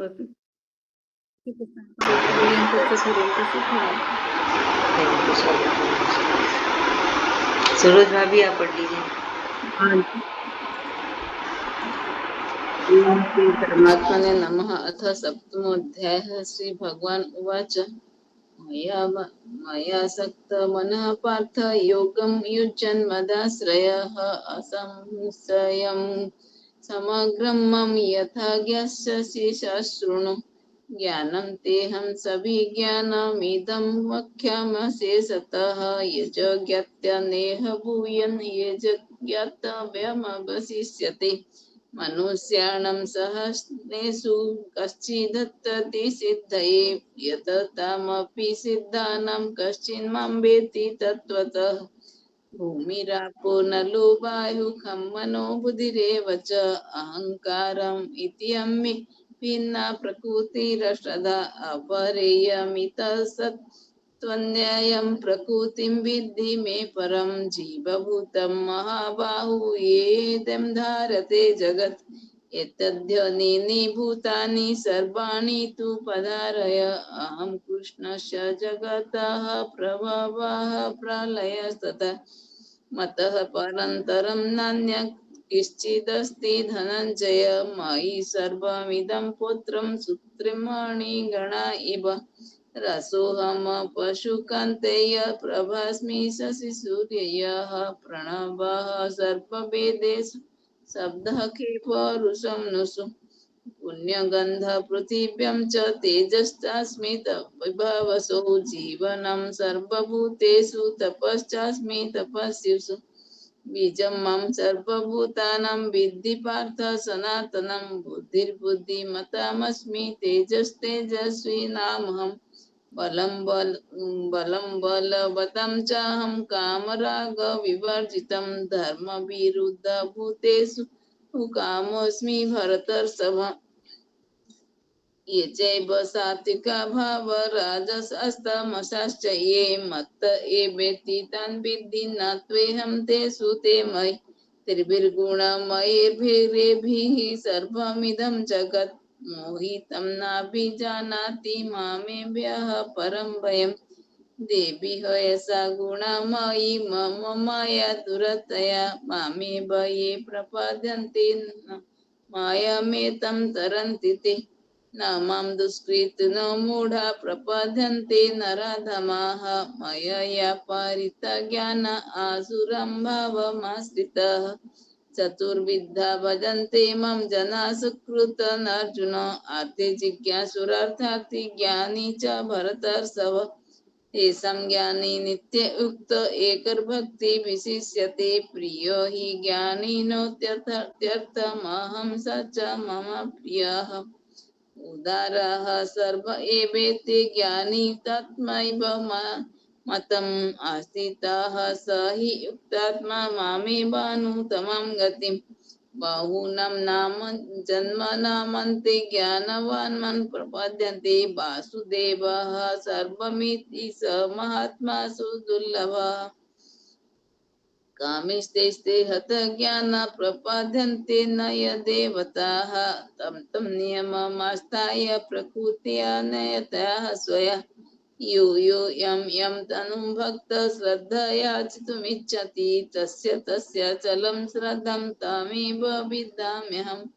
सरोज भाभी आप पढ़ लीजिए श्री परमात्मने नमः अथ सप्तमोऽध्यायः श्री भगवान् उवाच मया सक्त मनः पार्थ योगं युज्यन् मदाश्रयः असंशयं समग्रं मम यथा ज्ञास्यसि शृणु ज्ञानं तेऽहं सविज्ञानमिदं वक्ष्याम्यशेषतः यज्ञात्यनेह भूयन् यज्ञातव्यमवशिष्यते मनुष्याणां सहस्रेषु कश्चिदत्तति सिद्धये यततामपि सिद्धानां कश्चिन्मां वेत्ति तत्त्वतः भूमिरापो नलो वायुः खं मनो बुद्धिरेव च अहङ्कारम् इत्यम्मे भिन्ना प्रकृतिरष्टधा अपरेयमितसत् त्वन्यायं प्रकृतिं विद्धि मे परं जीवभूतं महाबाहु येदं धारते जगत् एतद्यनीनि भूतानि सर्वाणि तु पदारय अहं कृष्णस्य जगतः प्रभवः प्रलयस्ततः मतः परन्तरं नान्यः किश्चिदस्ति धनञ्जय मयि सर्वमिदं पुत्रं सूत्रिमणिगणा इव रसोऽहं पशुकान्तेय प्रभास्मि शशिसूर्यः प्रणवः सर्ववेदेषु शब्दः खे परुषं नुषु पुण्यगन्ध पृथिव्यां च तेजश्चास्मि विभवसो जीवनं सर्वभूतेषु तपश्चास्मि तपस्विषु बीजं मां सर्वभूतानां विद्धि पार्थ सनातनं बुद्धिर्बुद्धिमतामस्मि तेजस्तेजस्वी नामहं बलं बलवतं चाहं कामरागविवर्जितं धर्मविरुद्धभूतेषु कामोऽस्मि भरतर्षभ ये चैव सात्विका भाव राजसस्तमसाश्च ये मत्त एवेति तान् विद्धि न त्वेऽहं तेषु ते मयि त्रिभिर्गुणमयैर्भिरेभिः सर्वमिदं जगत् मोहितं नाभिजानाति मामेभ्यः परं भयम् देवी हयसा गुणमयी मम माया दुरतया मामेव ये प्रपद्यन्ते मायामेतं तरन्ति ते न मां दुष्कृतिनो मूढा प्रपद्यन्ते नराधमाः मयया परितज्ञान आसुरं भावमाश्रितः चतुर्विधा भजन्ते मां जना सुकृतनर्जुन आर्ते जिज्ञासुरार्थार्थी ज्ञानी च भरतर्षभ येषां ज्ञानी नित्ययुक्त एकर्भक्ति विशिष्यते प्रियो हि ज्ञानिनोत्यर्थमहं स च मम प्रियः उदारः सर्व एवेति ज्ञानी तत्मैव मतम् आस्थितः स हि युक्तात्मा मामेवानुत्तमां गतिम् बहूनां नाम जन्मनामन्ते ज्ञानवान् मन् प्रपद्यन्ते वासुदेवः सर्वमिति स महात्मासु दुर्लभः कामिष्टैस्ते हतज्ञान प्रपद्यन्ते न यदेवताः तं तं नियममास्ताय प्रकृत्या नयतः स्वया यो यं तनुं भक्तः श्रद्धया चितुमिच्छति तस्य चलं श्रद्धं तमेव विद्याम्यहम्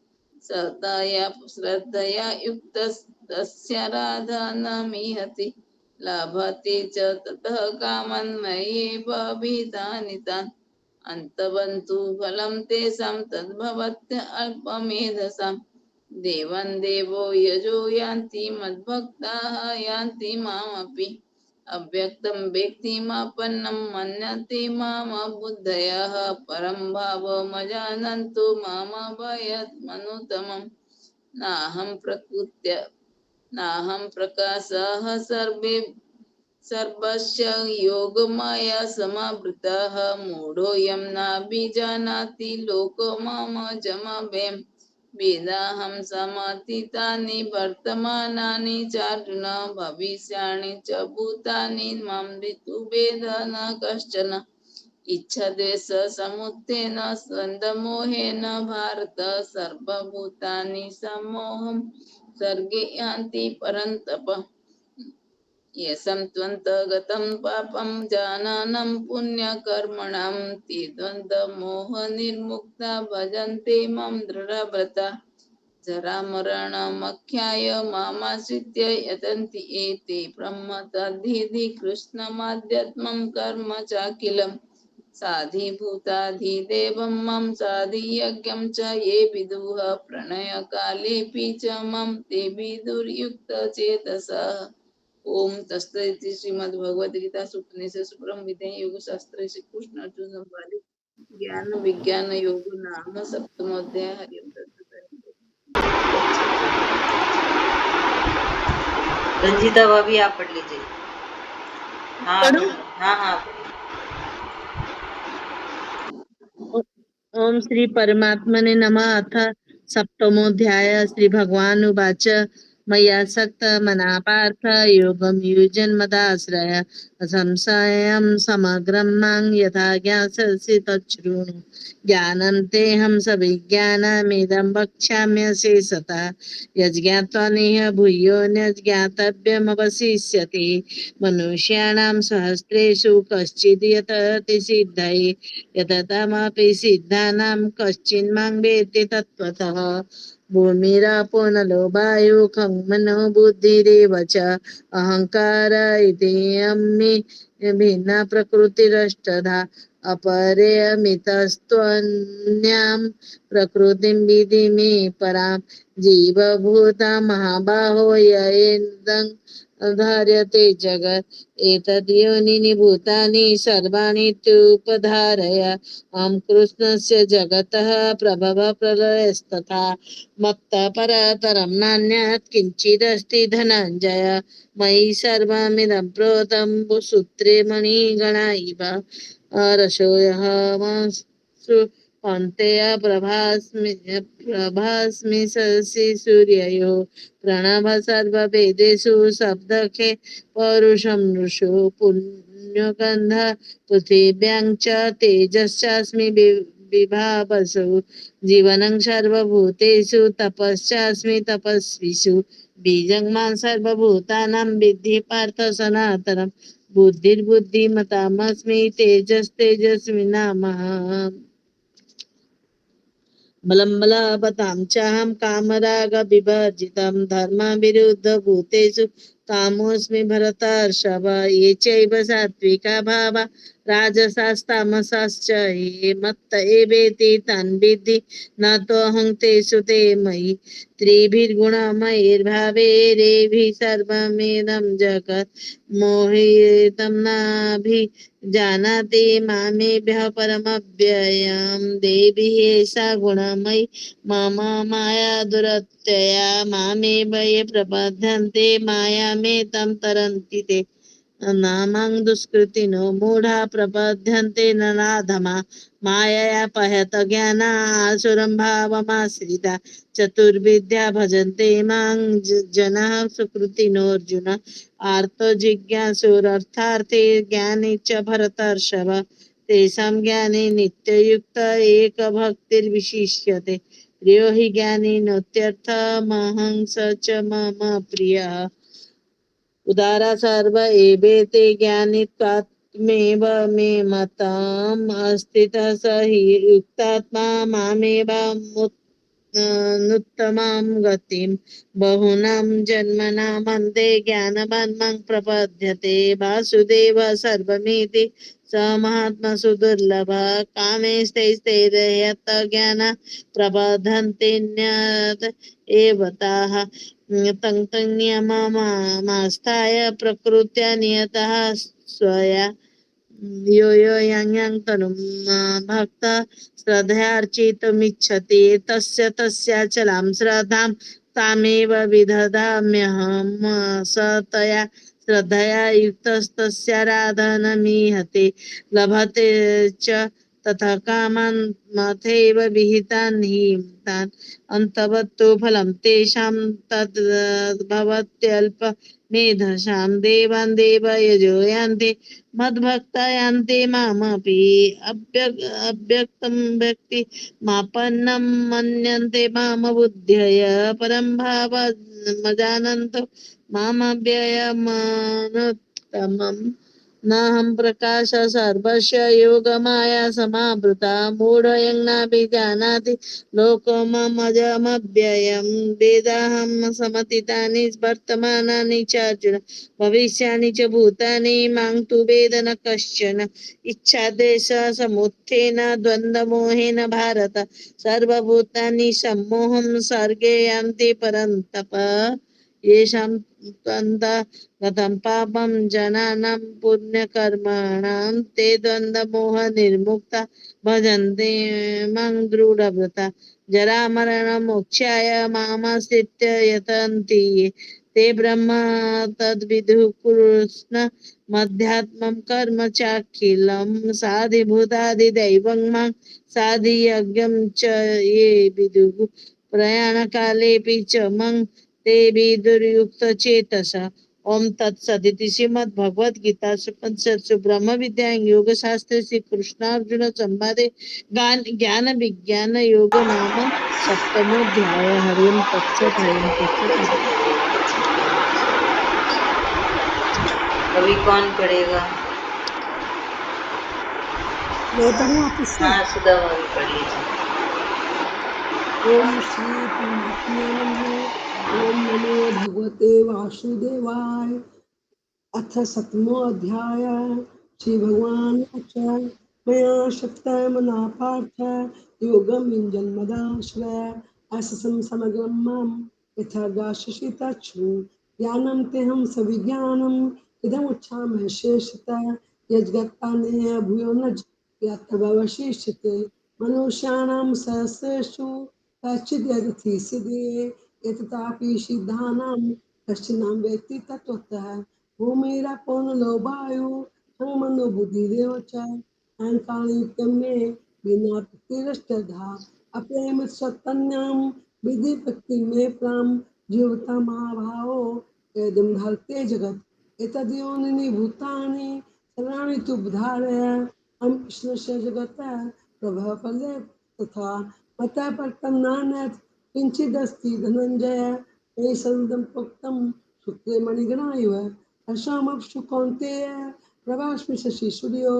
सतया श्रद्धया युक्तस्तस्य राधा न मिहति लभते च ततः कामन् मय्येव अभिधानि तान् अन्तवन्तु फलं तेषां तद्भवत्य अल्पमेधसाम् देवं देवो यजो यान्ति मद्भक्ताः यान्ति मामपि अव्यक्तं व्यक्तिमापन्नं मन्यते माम बुद्धयः परं भावमजानन्तु मामभयत्मनुतमम् नाहं प्रकाशः सर्वस्य योगमाया समावृतः मूढोऽयं नाभिजानाति लोको मम जमभयम् वेदाहं समतीतानि वर्तमानानि चार्जुन भविष्याणि च भूतानि मां ऋतुभेद न कश्चन इच्छद्वेष समुत्थेन स्कन्धमोहेन भारत सर्वभूतानि सम्मोहं सर्गे यान्ति परन्तप येषां त्वन्तगतं पापं जानानं पुण्यकर्मणां ते द्वन्द्वमोहनिर्मुक्ता भजन्ते मां दृढव्रता जरामरणमख्याय मामाश्रित्य यतन्ति एते ब्रह्मतद्धिधि कृष्णमाध्यत्मं कर्म चाखिलम् साधिभूताधिदेवं मां साधियज्ञं च ये विदुः प्रणयकालेऽपि च मां ते विदुर्युक्तचेतसः ओम तत्सदिति श्रीमद्भगवद्गीता उपनिषद ब्रह्म विद्या योग शास्त्र श्री कृष्ण अर्जुन संवाद ज्ञान विज्ञान योग नाम सप्तमोध्याय हरिओम रंजीता भाभी आप पढ़ लीजिए। हाँ पढ़ूं? हाँ पढ़िए। ओम श्री परमात्मने नमः। अथ सप्तमोऽध्याय श्री भगवानुवाच मया सक्त मना पार्थ योगं युजन्मदाश्रय असंशयं समग्रं मां यथा ज्ञास्यसि तच्छृणु ज्ञानं तेऽहं सविज्ञानमिदं वक्ष्याम्यशेषतः यज्ञात्वा नेह भूयो ज्ञातव्यमवशिष्यति मनुष्याणां सहस्रेषु कश्चिद् यतति सिद्धये यततामपि सिद्धानां कश्चिन्मां वेत्ति तत्त्वतः भूमिरापो नलो वायु खं मनो बुद्धिरेव च अहंकार इति अम्मे भिन्ना प्रकृतिरष्टधा अपरेयमितस्त्वन्यां प्रकृतिं विधि मे परां जीवभूता महाबाहो येदं धार्यते जगत् एतद् योनिनि भूतानि सर्वाणि त्युपधारय अहं कृष्णस्य जगतः प्रभव प्रलयस्तथा मत्तः परतरं नान्यत् किञ्चिदस्ति धनञ्जय मयि सर्वमिदं प्रोतं सूत्रे मणिगणा इव रसोऽहमसु कौन्तेय प्रभास्मि शशि सूर्ययोः प्रणव सर्ववेदेषु शब्दखे पौरुषं नृषु पुण्यगन्ध पृथिव्यां च तेजश्चास्मि विभावसु जीवनं सर्वभूतेषु तपश्चास्मि तपस्विषु बीजं मां सर्वभूतानां विद्धि पार्थ सनातनं बुद्धिर्बुद्धिमतामस्मि तेजस्तेजस्विनामहम् बलं बलवतां चाहं कामरागविवर्जितं धर्मविरुद्धभूतेषु कामोऽस्मि भरतर्षभ ये चैव सात्विका भावा राजसास्तामसाश्च ये मत्त एवेति तान् विद्धि न तोऽहं तेषु ते मयि त्रिभिर्गुणमयैर्भावैरेभिः सर्वमिदं जगत् मोहितं नाभिजानाति मामेभ्यः परमव्ययं देवी एषा गुणमयी मम माया दुरत्यया मामेव ये प्रपद्यन्ते मायामेतं तरन्ति ते नामां दुष्कृतिनो मूढा प्रपद्यन्ते न नाधमा मायया पहत ज्ञाना आसुरं भावमाश्रिता चतुर्विद्या भजन्ते मां जनाः सुकृतिनोऽर्जुन आर्तो जिज्ञासुरर्थार्थे ज्ञानी च भरतर्षभ तेषां ज्ञाने नित्ययुक्त एकभक्तिर्विशिष्यते प्रियो हि ज्ञानी नोत्यर्थमहं स च मम प्रियः उदारा सर्व एवेते ज्ञानित्वात्मेव मे मतम् अस्तितः स हि युक्तात्मा मामेव नुत्तमां गतिं बहूनां जन्मनामन्ते ज्ञानवान् मां प्रपद्यते वासुदेव सर्वमिति स महात्मा सुदुर्लभ कामैस्तैस्तैर्यत ज्ञाना प्रबधन्ते न्यत एव ताः तं नियममास्थाय प्रकृत्या नियतः स्वया यो यो yang तनुं भक्त श्रद्धयार्चितुमिच्छति तस्य तस्याचलां श्रद्धां तामेव विदधाम्यहं स तया श्रद्धया युक्तस्तस्याराधनमीहते लभते च तथा कामान् मथैव विहितान् हि तान् अन्तवत्तु फलं तेषां तद् भवत्यल्प मेधसां देवान् देवयजो यान्ति मद्भक्ता यान्ति मामपि अव्यक्तं व्यक्ति मापन्नं मन्यन्ते माम बुद्ध्यय परं भावमजानन्तो मामव्ययमनुत्तमम् नाहं प्रकाश सर्वस्य योगमाया समावृता मूढयं नाभिजानाति लोकममजमव्ययं वेदाहं समतीतानि वर्तमानानि च अर्जुन भविष्याणि च भूतानि मां तु वेद न कश्चन इच्छादेश समुत्थेन द्वन्द्वमोहेन भारत सर्वभूतानि सम्मोहं सर्गे यान्ति परन्तप येषां त्वन्ता गतं पापं जनानां पुण्यकर्मणां ते द्वन्द्वमोहनिर्मुक्ता भजन्ते मां दृढव्रता जरामरणमोक्षाय मामाश्रित्य यतन्ति ये ते ब्रह्म तद्विदुः कृष्ण मध्यात्मं कर्म चाखिलं साधिभूतादिदैवं मां साधियज्ञं च ये विदुः प्रयाणकालेऽपि च मं ते विदुर्युक्तचेतसा ओम तत्सदिति श्रीमद्भगवद्गीतासु उपनिषत्सु ब्रह्म विद्या योग शास्त्रे श्री कृष्णार्जुन संवादे ज्ञान विज्ञान योग नाम सप्तमोऽध्याय हरिं तत्सत् हरिं तत्सत् अभी कौन पढ़ेगा? मैं पढ़ूं आप उससे? हाँ, सुधा भाभी पढ़ लीजिए। ओम श्री परमात्मने नमः। ओम नमो भगवते वासुदेवाय। अथ सप्तमोऽध्याय श्री भगवान मया शक्तः मना पार्थ योगं युञ्जन्मदाश्रय अससं समग्रं मां यथा दास्यसि तच्छृणु ज्ञानं तेऽहं सविज्ञानम् इदमुच्चामि शेषतः यज्ञत्तानेय भूयो न यत्तवशिष्यते मनुष्याणां सहस्रेषु कश्चिद् यदति सिद्धे एतथापि सिद्धानां कश्चिन्नाम वेत्ति तत्त्वतः भूमिरपोनलो वायु मनो बुद्धिरेव च अहङ्कारयुक्तं मे विना तिरष्टधा अप्रेम सत्तन्यां विधि भक्ति मे प्राम जीवता महाभावो यदं धरते जगत् एतद्योनिनि भूतानि सर्वाणि तुभ्धारय हम कृष्णस्य जगतः प्रभावफले तथा मतः परतं नान्यत् किञ्चिदस्ति धनञ्जय ये सन्दं प्रोक्तं सूत्रे मणिगणा इव अशामप्सु कौन्तेय प्रभास्मि शशि सूर्यो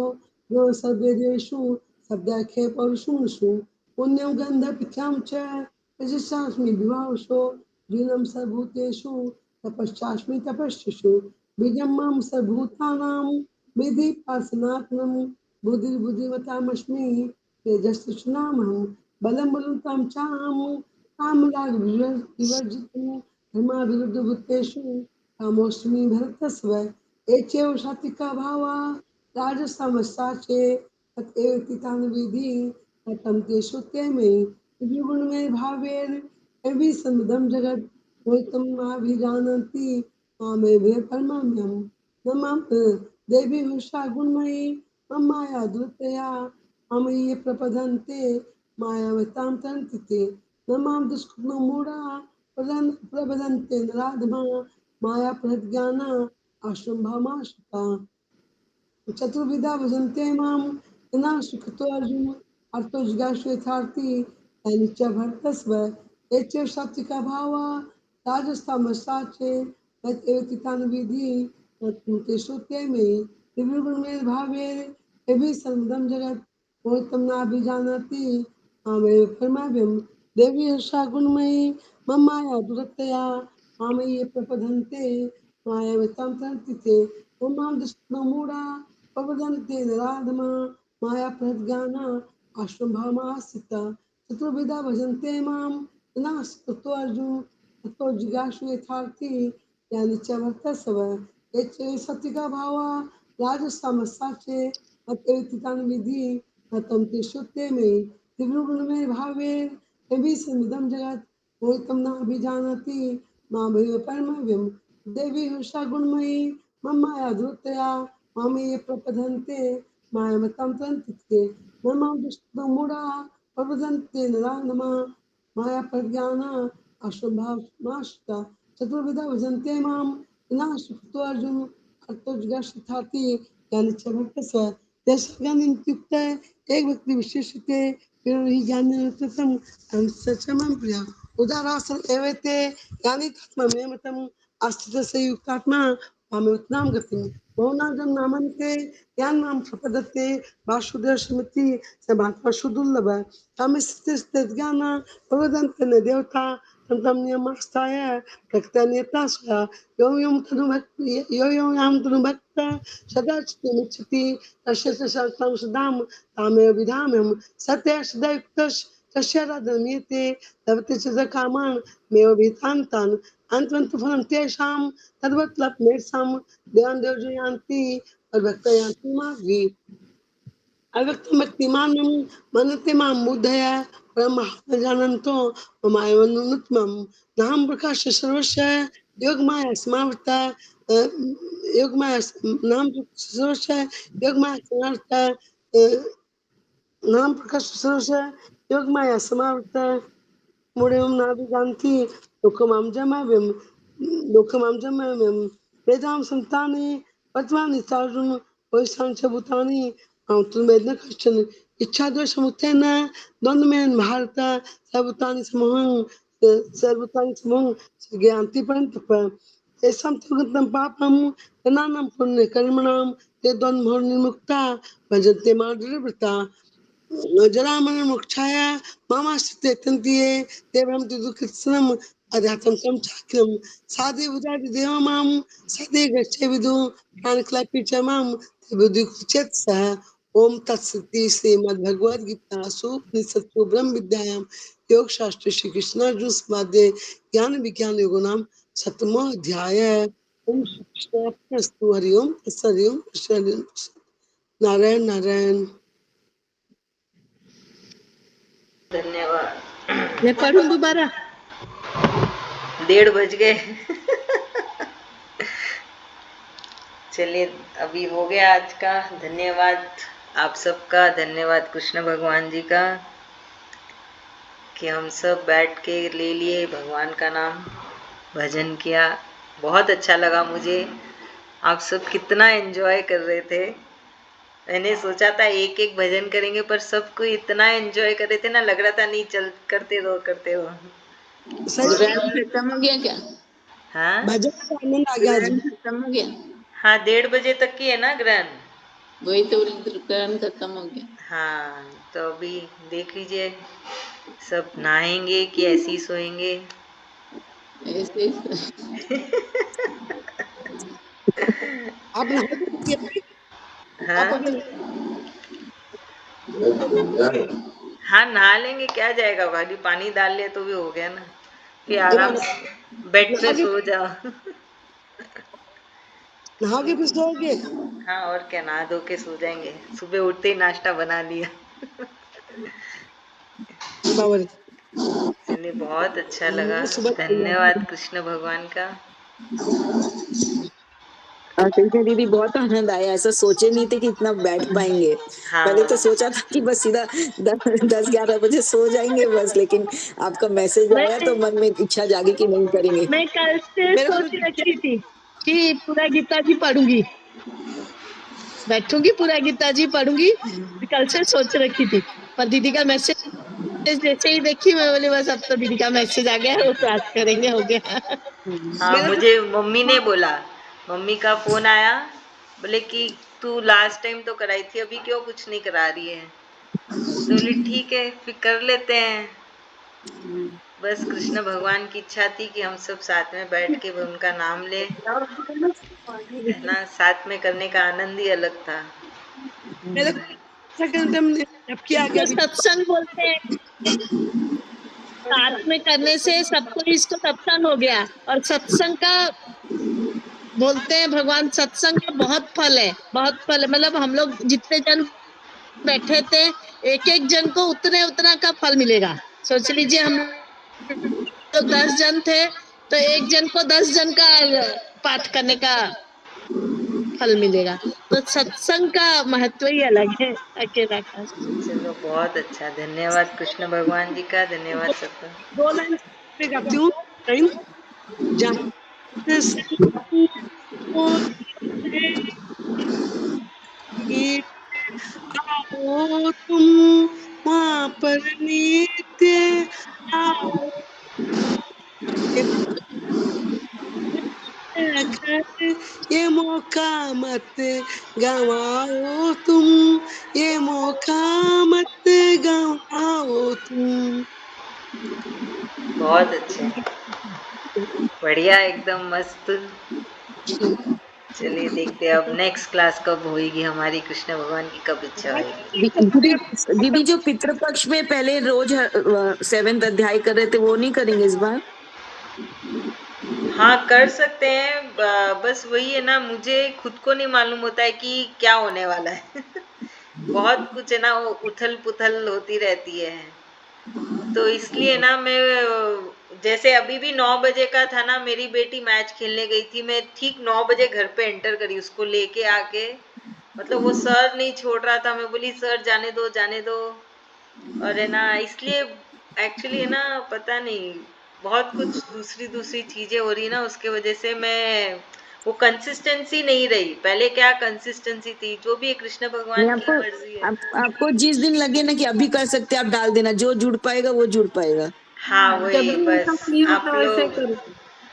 यो सर्वेदेषु शब्दाख्ये पौरुषुषु पुण्यं गन्धपित्यां च यजस्सास्मि विभावसो दीनं सर्वभूतेषु तपश्चास्मि तपस्विषु बीजं मां सर्वभूतानां विधि पासनात्मं बुद्धिर्बुद्धिमतामस्मि तेजस्विनामहं बलं बलवतां चाहं कामराग विवर्जितं धर्माविरुद्धभूतेषु कामोऽस्मि भरतस्व एचैव सात्विका भावा राजसमस्ताचे तदेव तितान् विधि कथं तेषु ते मे द्विगुणमय भावेन अभिसंविदं जगत् द्वैतं नाभिजानन्ति मामेव परमाम्यं न मां देवी हुषा गुणमयी मम माया दुरतया मम ये प्रपदन्ते मायावतां तन्ति ते न मां दुष्कृत्नो मूढा प्रबदन्ते नराधमा माया प्रज्ञान आश्रमभामाश्रिता चतुर्विधा भजन्ते मां जना सुखतो अर्जुन अर्थो जिज्ञासु यथार्थी अनिच भरतस्व एच सात्विका भावा राजस्तामसाचे तत् एव तितान विधि तत्तेषु ते मे त्रिगुण में भावे एवि सर्वदम जगत मोहितं नाभिजानाति मामेव परमाव्यम देवी हर्षा गुणमयी मम माया दुरतया मामये प्रपदन्ते मायावितां तन्ति ते मां दुष्टो मूढा प्रवदन्ते नराधमा माया प्रज्ञान आश्रमभामास्थिता चतुर्विधा भजन्ते मां नास्तो अर्जुन ततो जिज्ञासु यथार्थी यानि च वर्तस्व एचे सत्विका भावा राजसामसाचे अत्यतितान विधि तम तेषु ते मे त्रिगुण में भावे तभी समिदं जगत मोहितं न अभिजानति मां भैव परमव्यम देवी हर्षा गुणमयी मम माया धूर्तया मामे ये प्रपदन्ते मायामतां तन्ति न मां दुष्टो मूढा प्रपदन्ते नराधमा माया प्रज्ञान अशुभामाश्रिता चतुर्विधा भजन्ते मां विनाशुतो अर्जुन अर्थो जिज्ञासार्थी ज्ञान च भक्तस्व जैसा ज्ञान युक्त एक व्यक्ति विशेषते ही ज्ञान तम सचमं प्रिय उदारासन एवते ज्ञानी तत्त्वमेव तम अस्तित्व से युक्तात्मा मामेत्नाम गति बहुनाजन नामन्ते ज्ञान नाम प्रपदते वासुदेव स्मृति समात्मा सुदुर्लभ तम स्थित ज्ञान प्रवदन्ते न देवता तम नियमस्थाय प्रकृतनियता स्वा यो यम तनु भक्ति यो यम तनु भक्त सदा चितिमुच्यति तस्य शास्त्रं सदाम तामेव विधाम्यहं सत्य सदैक्तस् तस्य रदमीयते तवते च कामान् मेव वितान्तान् अन्तवन्तु फलं तेषां तद्वत् लप्मेषां देवान् देवजयान्ति तद्भक्तयान्ति मार्गे अव्यक्तमक्तिमानं मनते मां बुद्धय परमहं जानन्तो ममायवनुत्मं नाहं प्रकाश सर्वस्य योगमाया समावृता योगमाया नाम सर्वस्य योगमाया समावृता नाम प्रकाश सर्वस्य योगमाया समावृता मुड़ेम नाभिजान्ति लोकमां जमाव्यम वेदां संतानि वर्तमानि चारुण वैशांच भूतानि तुमें कश्चन इच्छा द्वेषमुत्थेन द्वन्द्वमेन भारत सर्वभूतानि समूहं ज्ञान्ति परन्तप तेषां त्वगतं पापं जनानां पुण्यकर्मणां ते द्वन्द्वनिर्मुक्ता भजन्ते मां दृढव्रता जरामरण मोक्षाय मामाश्रिते तन्तिये देवं दुःखितसनम् अध्यात्मं चाक्यं साधे बुधाति देव मां सदे गच्छे विदु प्राणक्लेपि च मां बुद्धिचेत सः ओम तत्सति श्रीमद्भगवद गीतासु उपनिषत्सु ब्रह्म विद्यायां योग शास्त्र श्री कृष्ण अर्जुन संवादे ज्ञान विज्ञान योगो नाम सप्तमो अध्याय ओम श्री कृष्णार्पणमस्तु हरि ओम तत्सत् हरि ओम कृष्ण हरि ओम नारायण नारायण धन्यवाद। मैं पढ़ूं दोबारा? 1:30 बज गए। चलिए अभी हो गया आज का। धन्यवाद आप सबका, धन्यवाद कृष्ण भगवान जी का कि हम सब बैठ के ले लिए भगवान का नाम, भजन किया। बहुत अच्छा लगा मुझे। आप सब कितना एंजॉय कर रहे थे। मैंने सोचा था एक एक भजन करेंगे, पर सबको इतना एंजॉय कर रहे थे ना, लग रहा था नहीं चल करते रहो करते रहो। सही ग्रहण खत्म हो गया क्या? हाँ भजन का आनंद आ गया आज। ग्रहण खत्म हो गया? हाँ, 1:30 बजे तक की है ना ग्रहण। वही तो ग्रहण खत्म हो गया। हाँ, तो अभी देख लीजिए सब नहाएंगे कि ऐसे ही सोएंगे। ऐसे आप नहा लीजिए। आप हाँ अभी हाँ, नहा लेंगे, क्या जाएगा, खाली पानी डाल लिया तो भी हो गया ना। फिर आराम जब से बेड पे नहाओगे सो जाओ। नहाओगे फिर सोओगे। हाँ, और क्या, नहा धो के सो जाएंगे। सुबह उठते ही नाश्ता बना लिया। बाबा रे। चलिए बहुत अच्छा लगा। सुबह धन्यवाद कृष्ण भगवान का। कृष्ण दीदी बहुत आनंद आया, ऐसा सोचे नहीं थे कि इतना बैठ पाएंगे। पहले तो हाँ सोचा था कि बस सीधा 10-11 बजे सो जाएंगे बस, लेकिन आपका मैसेज मैं आया तो मन में इच्छा जागी कि नहीं करेंगे। मैं कल से मेरे सोच को रखी थी कि पूरा गीता जी पढ़ूंगी, बैठूंगी पूरा गीता जी पढ़ूंगी। कल से सोच रखी थी, पर दीदी का मैसेज जैसे ही देखी मैं बोली बस अब तो दीदी का मैसेज आ गया, वो तो आज करेंगे, हो गया। हाँ, मेरे को मुझे मम्मी ने बोला, मम्मी का फोन आया, बोले कि तू लास्ट टाइम तो कराई थी, अभी क्यों कुछ नहीं करा रही है। तो बोली ठीक है फिर कर लेते हैं। बस कृष्ण भगवान की इच्छा थी कि हम सब साथ में बैठ के उनका नाम ले, है ना। साथ में करने का आनंद ही अलग था। मेरे को सेकंड टाइम जब किया गया जो सत्संग बोलते हैं, साथ में करने से सबको इसको सत्संग हो गया। और सत्संग का बोलते हैं भगवान, सत्संग का बहुत फल है, बहुत फल है। मतलब हम लोग जितने जन बैठे थे, एक एक जन को उतने उतना का फल मिलेगा। सोच लीजिए हम लोग 10 जन थे, तो एक जन को 10 जन का पाठ करने का फल मिलेगा। तो सत्संग का महत्व ही अलग है अकेला का। चलो बहुत अच्छा, धन्यवाद कृष्ण भगवान जी का, धन्यवाद सबका। 2 लाइन पे गाती हूँ। लाइन जहाँ से आओ तुम वहाँ पर नित्य आओ कर ये मौका मत गवाओ तुम, ये मौका मत गवाओ तुम। बहुत अच्छे, बढ़िया, एकदम मस्त। चलिए देखते हैं अब नेक्स्ट क्लास कब होगी हमारी, कृष्ण भगवान की कब इच्छा होगी। दीदी दीदी जो पितृपक्ष में पहले रोज 7th अध्याय कर रहे थे वो नहीं करेंगे इस बार? हाँ कर सकते हैं, बस वही है ना, मुझे खुद को नहीं मालूम होता है कि क्या होने वाला है। बहुत कुछ है ना, वो उथल पुथल होती रहती है। तो इसलिए ना मैं जैसे अभी भी 9 बजे का था ना, मेरी बेटी मैच खेलने गई थी, मैं ठीक 9 बजे घर पे एंटर करी उसको लेके आके। मतलब वो सर नहीं छोड़ रहा था, मैं बोली सर जाने दो जाने दो। और है ना, इसलिए एक्चुअली है ना, पता नहीं, बहुत कुछ दूसरी दूसरी चीजें हो रही ना, उसके वजह से मैं वो कंसिस्टेंसी नहीं रही। पहले क्या कंसिस्टेंसी थी, जो भी है कृष्ण नहीं, भगवान की आपको मर्जी है। आपको जिस दिन लगे ना कि अभी कर सकते हैं आप डाल देना, जो जुड़ पाएगा वो जुड़ पाएगा। हाँ जब वही भी बस। ऐसा फ्री आप होता है वैसे लोग करो,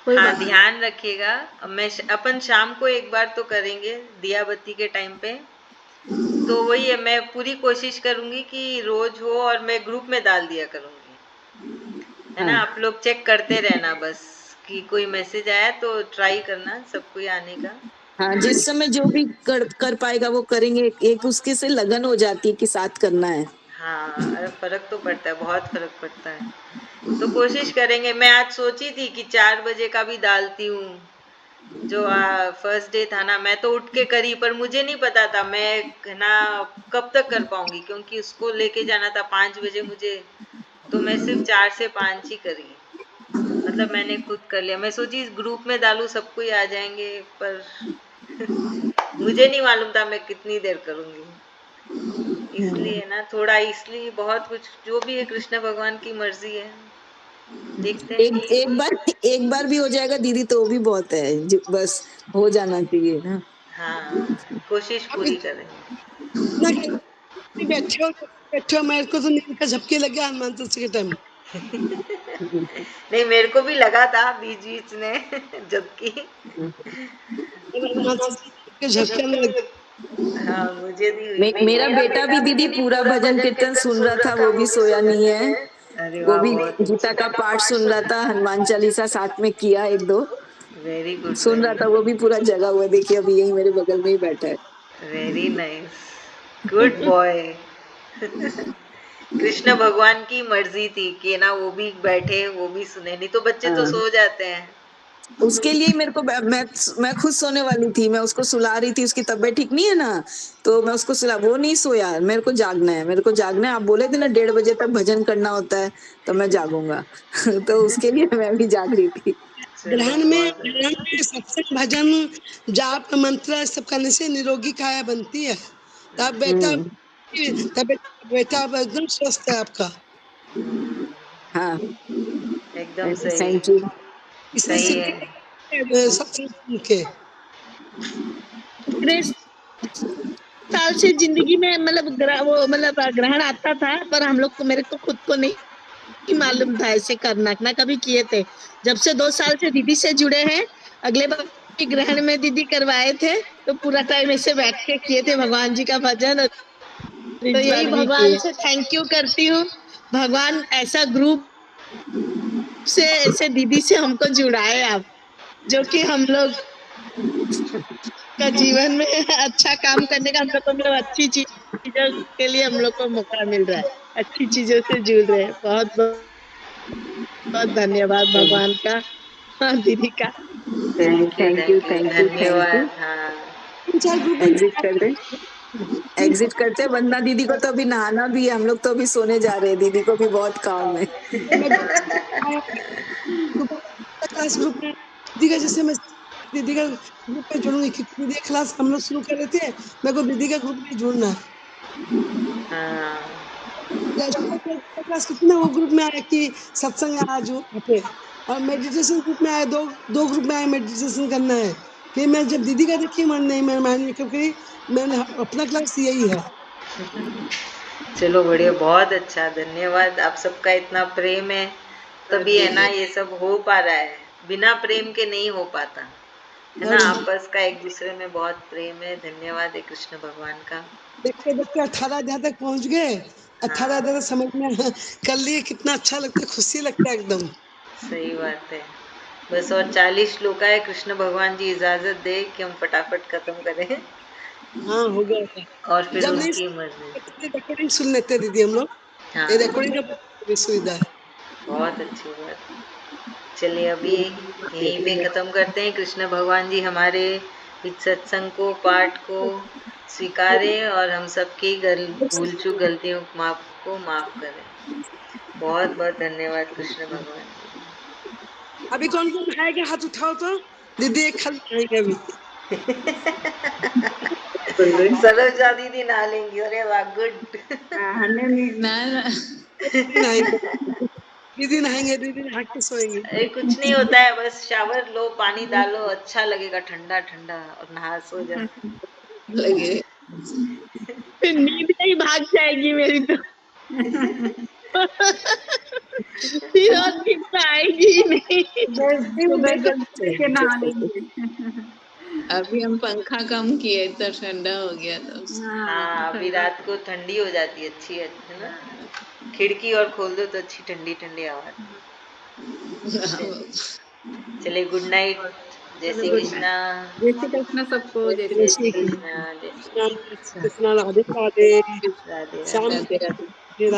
कोई हाँ बात नहीं। ध्यान रखिएगा। अब मैं अपन शाम को एक बार तो करेंगे दिया बत्ती के टाइम पे, तो वही है, मैं पूरी कोशिश करूंगी कि रोज हो और मैं ग्रुप में डाल दिया करूंगी, है ना। हाँ आप लोग चेक करते रहना बस कि कोई मैसेज आया तो ट्राई करना सबको ही आने का। हाँ, जिस समय जो भी कर पाएगा वो करेंगे, एक उसके से लगन हो जाती है कि साथ करना है। हाँ, अरे फर्क तो पड़ता है, बहुत फर्क पड़ता है। तो कोशिश करेंगे। मैं आज सोची थी कि 4 बजे का भी डालती हूँ, जो फर्स्ट डे था ना, मैं तो उठ के करी, पर मुझे नहीं पता था मैं ना कब तक कर पाऊंगी, क्योंकि उसको लेके जाना था 5 बजे मुझे। तो मैं सिर्फ 4 से 5 ही करी, मतलब मैंने खुद कर लिया। मैं सोची इस ग्रुप में डालूं, सबको ही आ जाएंगे, पर मुझे नहीं मालूम था मैं कितनी देर करूंगी। इसलिए ना थोड़ा, इसलिए बहुत कुछ जो भी है कृष्ण भगवान की मर्जी है, देखते हैं। एक बार भी हो जाएगा दीदी तो भी बहुत है, बस हो जाना चाहिए ना। हाँ, कोशिश आप पूरी करेंगे। इतना बैठे हो मेरे को तो नींद का झपके लग गया हनुमान चालीसा के टाइम। नहीं, मेरे को भी लगा था बीच बीच में जबकि हनुमान चालीसा के झपके आने लग हाँ, मुझे भी हुई थी। मेरा बेटा भी दीदी पूरा भजन कीर्तन सुन रहा था, वो भी सोया नहीं है। अरे वो वाह, भी बहुत गीता का पाठ सुन रहा था, हनुमान चालीसा साथ में किया एक दो वेरी गुड, सुन रहा था, वो भी पूरा जगा हुआ है। देखिए अभी यही मेरे बगल में ही बैठा है। Very nice, good boy. Krishna भगवान की मर्जी थी कि ना वो भी बैठे, वो भी सुने, नहीं तो बच्चे तो हाँ, सो जाते हैं। उसके लिए मेरे को मैं खुद सोने वाली थी, मैं उसको सुला रही थी, उसकी तबीयत ठीक नहीं है ना, तो मैं उसको सुला, वो नहीं सोया। मेरे को जागना है, मेरे को जागना है। आप बोले थे ना 1:30 बजे तक भजन करना होता है, तो मैं जागूंगा। तो उसके लिए मैं भी जाग रही थी। चलो, बहुत ग्रहण में सत्संग भजन जाप मंत्र सब करने से निरोगी काया बनती है। तब बेटा हम्म। तब बेटा अब एकदम स्वस्थ है आपका। हाँ, एकदम सही, थैंक यू। इसलिए सही है। सिद्धि सत्संग सुन के इतने साल से जिंदगी में मतलब वो मतलब ग्रहण आता था, पर हम लोग को, मेरे को खुद को नहीं मालूम था ऐसे करना, ना कभी किए थे। जब से 2 साल से दीदी से जुड़े हैं, अगले बार भी ग्रहण में दीदी करवाए थे, तो पूरा टाइम ऐसे बैठ के किए थे भगवान जी का भजन। और तो यही भगवान से थैंक यू करती हूँ, भगवान ऐसा ग्रुप से, ऐसे दीदी से हमको जुड़ाए आप, जो कि हम लोग का जीवन में अच्छा काम करने का, हम लोग को मतलब अच्छी चीजों के लिए हम लोग को मौका मिल रहा है, अच्छी चीजों से जुड़ रहे हैं। बहुत बहुत धन्यवाद भगवान का, हाँ, दीदी का। Thank you, thank you, thank you, thank you, thank you. धन्यवाद। हाँ, 3-4 ग्रुप में एग्जिट कर दे, एग्जिट करते। वंदना दीदी को तो अभी नहाना भी है, हम लोग तो अभी सोने जा रहे हैं, दीदी को भी बहुत काम है। क्लास ग्रुप में दीदी का, जैसे मैं दीदी का ग्रुप में जुड़ूंगी क्योंकि दीदी का क्लास हम लोग शुरू कर रहे थे, मेरे को दीदी का ग्रुप में जुड़ना है। हाँ, क्लास कितना वो ग्रुप में आया कि सत्संग है आज वहाँ पे, और मेडिटेशन ग्रुप में आया, दो दो ग्रुप में आया मेडिटेशन करना है। फिर मैं जब दीदी का देखी मन नहीं, मेरे माइंड में क्योंकि मैंने अपना क्लास यही है। चलो बढ़िया, बहुत अच्छा, धन्यवाद। आप सबका इतना प्रेम है, तभी है ना ये सब हो पा रहा है, बिना प्रेम के नहीं हो पाता, है ना। आपस का एक दूसरे में बहुत प्रेम है, धन्यवाद है कृष्ण भगवान का। देखते देखते 18 अध्याय तक पहुंच गए। 18 हाँ, अध्याय तक समझ में कर लिए, कितना अच्छा लगता है, खुशी लगता है एकदम। सही बात है। बस और 40 श्लोक है, कृष्ण भगवान जी इजाजत दे कि हम फटाफट खत्म करें, हाँ हो गया था। और फिर जब नहीं उनकी मर्जी। रिकॉर्डिंग सुन लेते दीदी हम लोग, ये हाँ, रिकॉर्डिंग का भी सुविधा है। बहुत अच्छी बात। चलिए अभी यहीं पे ख़त्म करते हैं। कृष्ण भगवान जी हमारे इस सत्संग को, पाठ को स्वीकारें और हम सबकी भूल चूक गलतियों को माफ़ करें। बहुत बहुत धन्यवाद कृष्ण भगवान अभी कौन कौन खाएगा हाथ उठाओ तो, दीदी एक खाली खाएंगे अभी। जी। सरोजा दीदी नहा लेंगी, अरे वाह, गुड। ना दीदी नहाएंगे, दीदी नहाएंगे, दीदी नहा के सोएंगे। अरे कुछ नहीं होता है, बस शावर लो, पानी डालो, अच्छा लगेगा ठंडा ठंडा, और नहा सो जाओ। लगे, फिर नींद नहीं भाग जाएगी मेरी तो। फिर और नींद तो आएगी ही नहीं। सुबह देखो जल्दी उठ के नहा लेंगे। अभी हम पंखा कम किए तो ठंडा हो गया तो हाँ अभी रात को ठंडी हो जाती है अच्छी है ना, खिड़की और खोल दो तो अच्छी ठंडी ठंडी हवा आती है। चलिए गुड नाइट, जय श्री गुड कृष्णा। नाइट। जय श्री कृष्ण सबको, जय जय श्री श्री कृष्ण। कृष्णा, जय श्री कृष्णा कृष्णा राधे राधे राधे श्याम राधे। राधे राधे। राधे।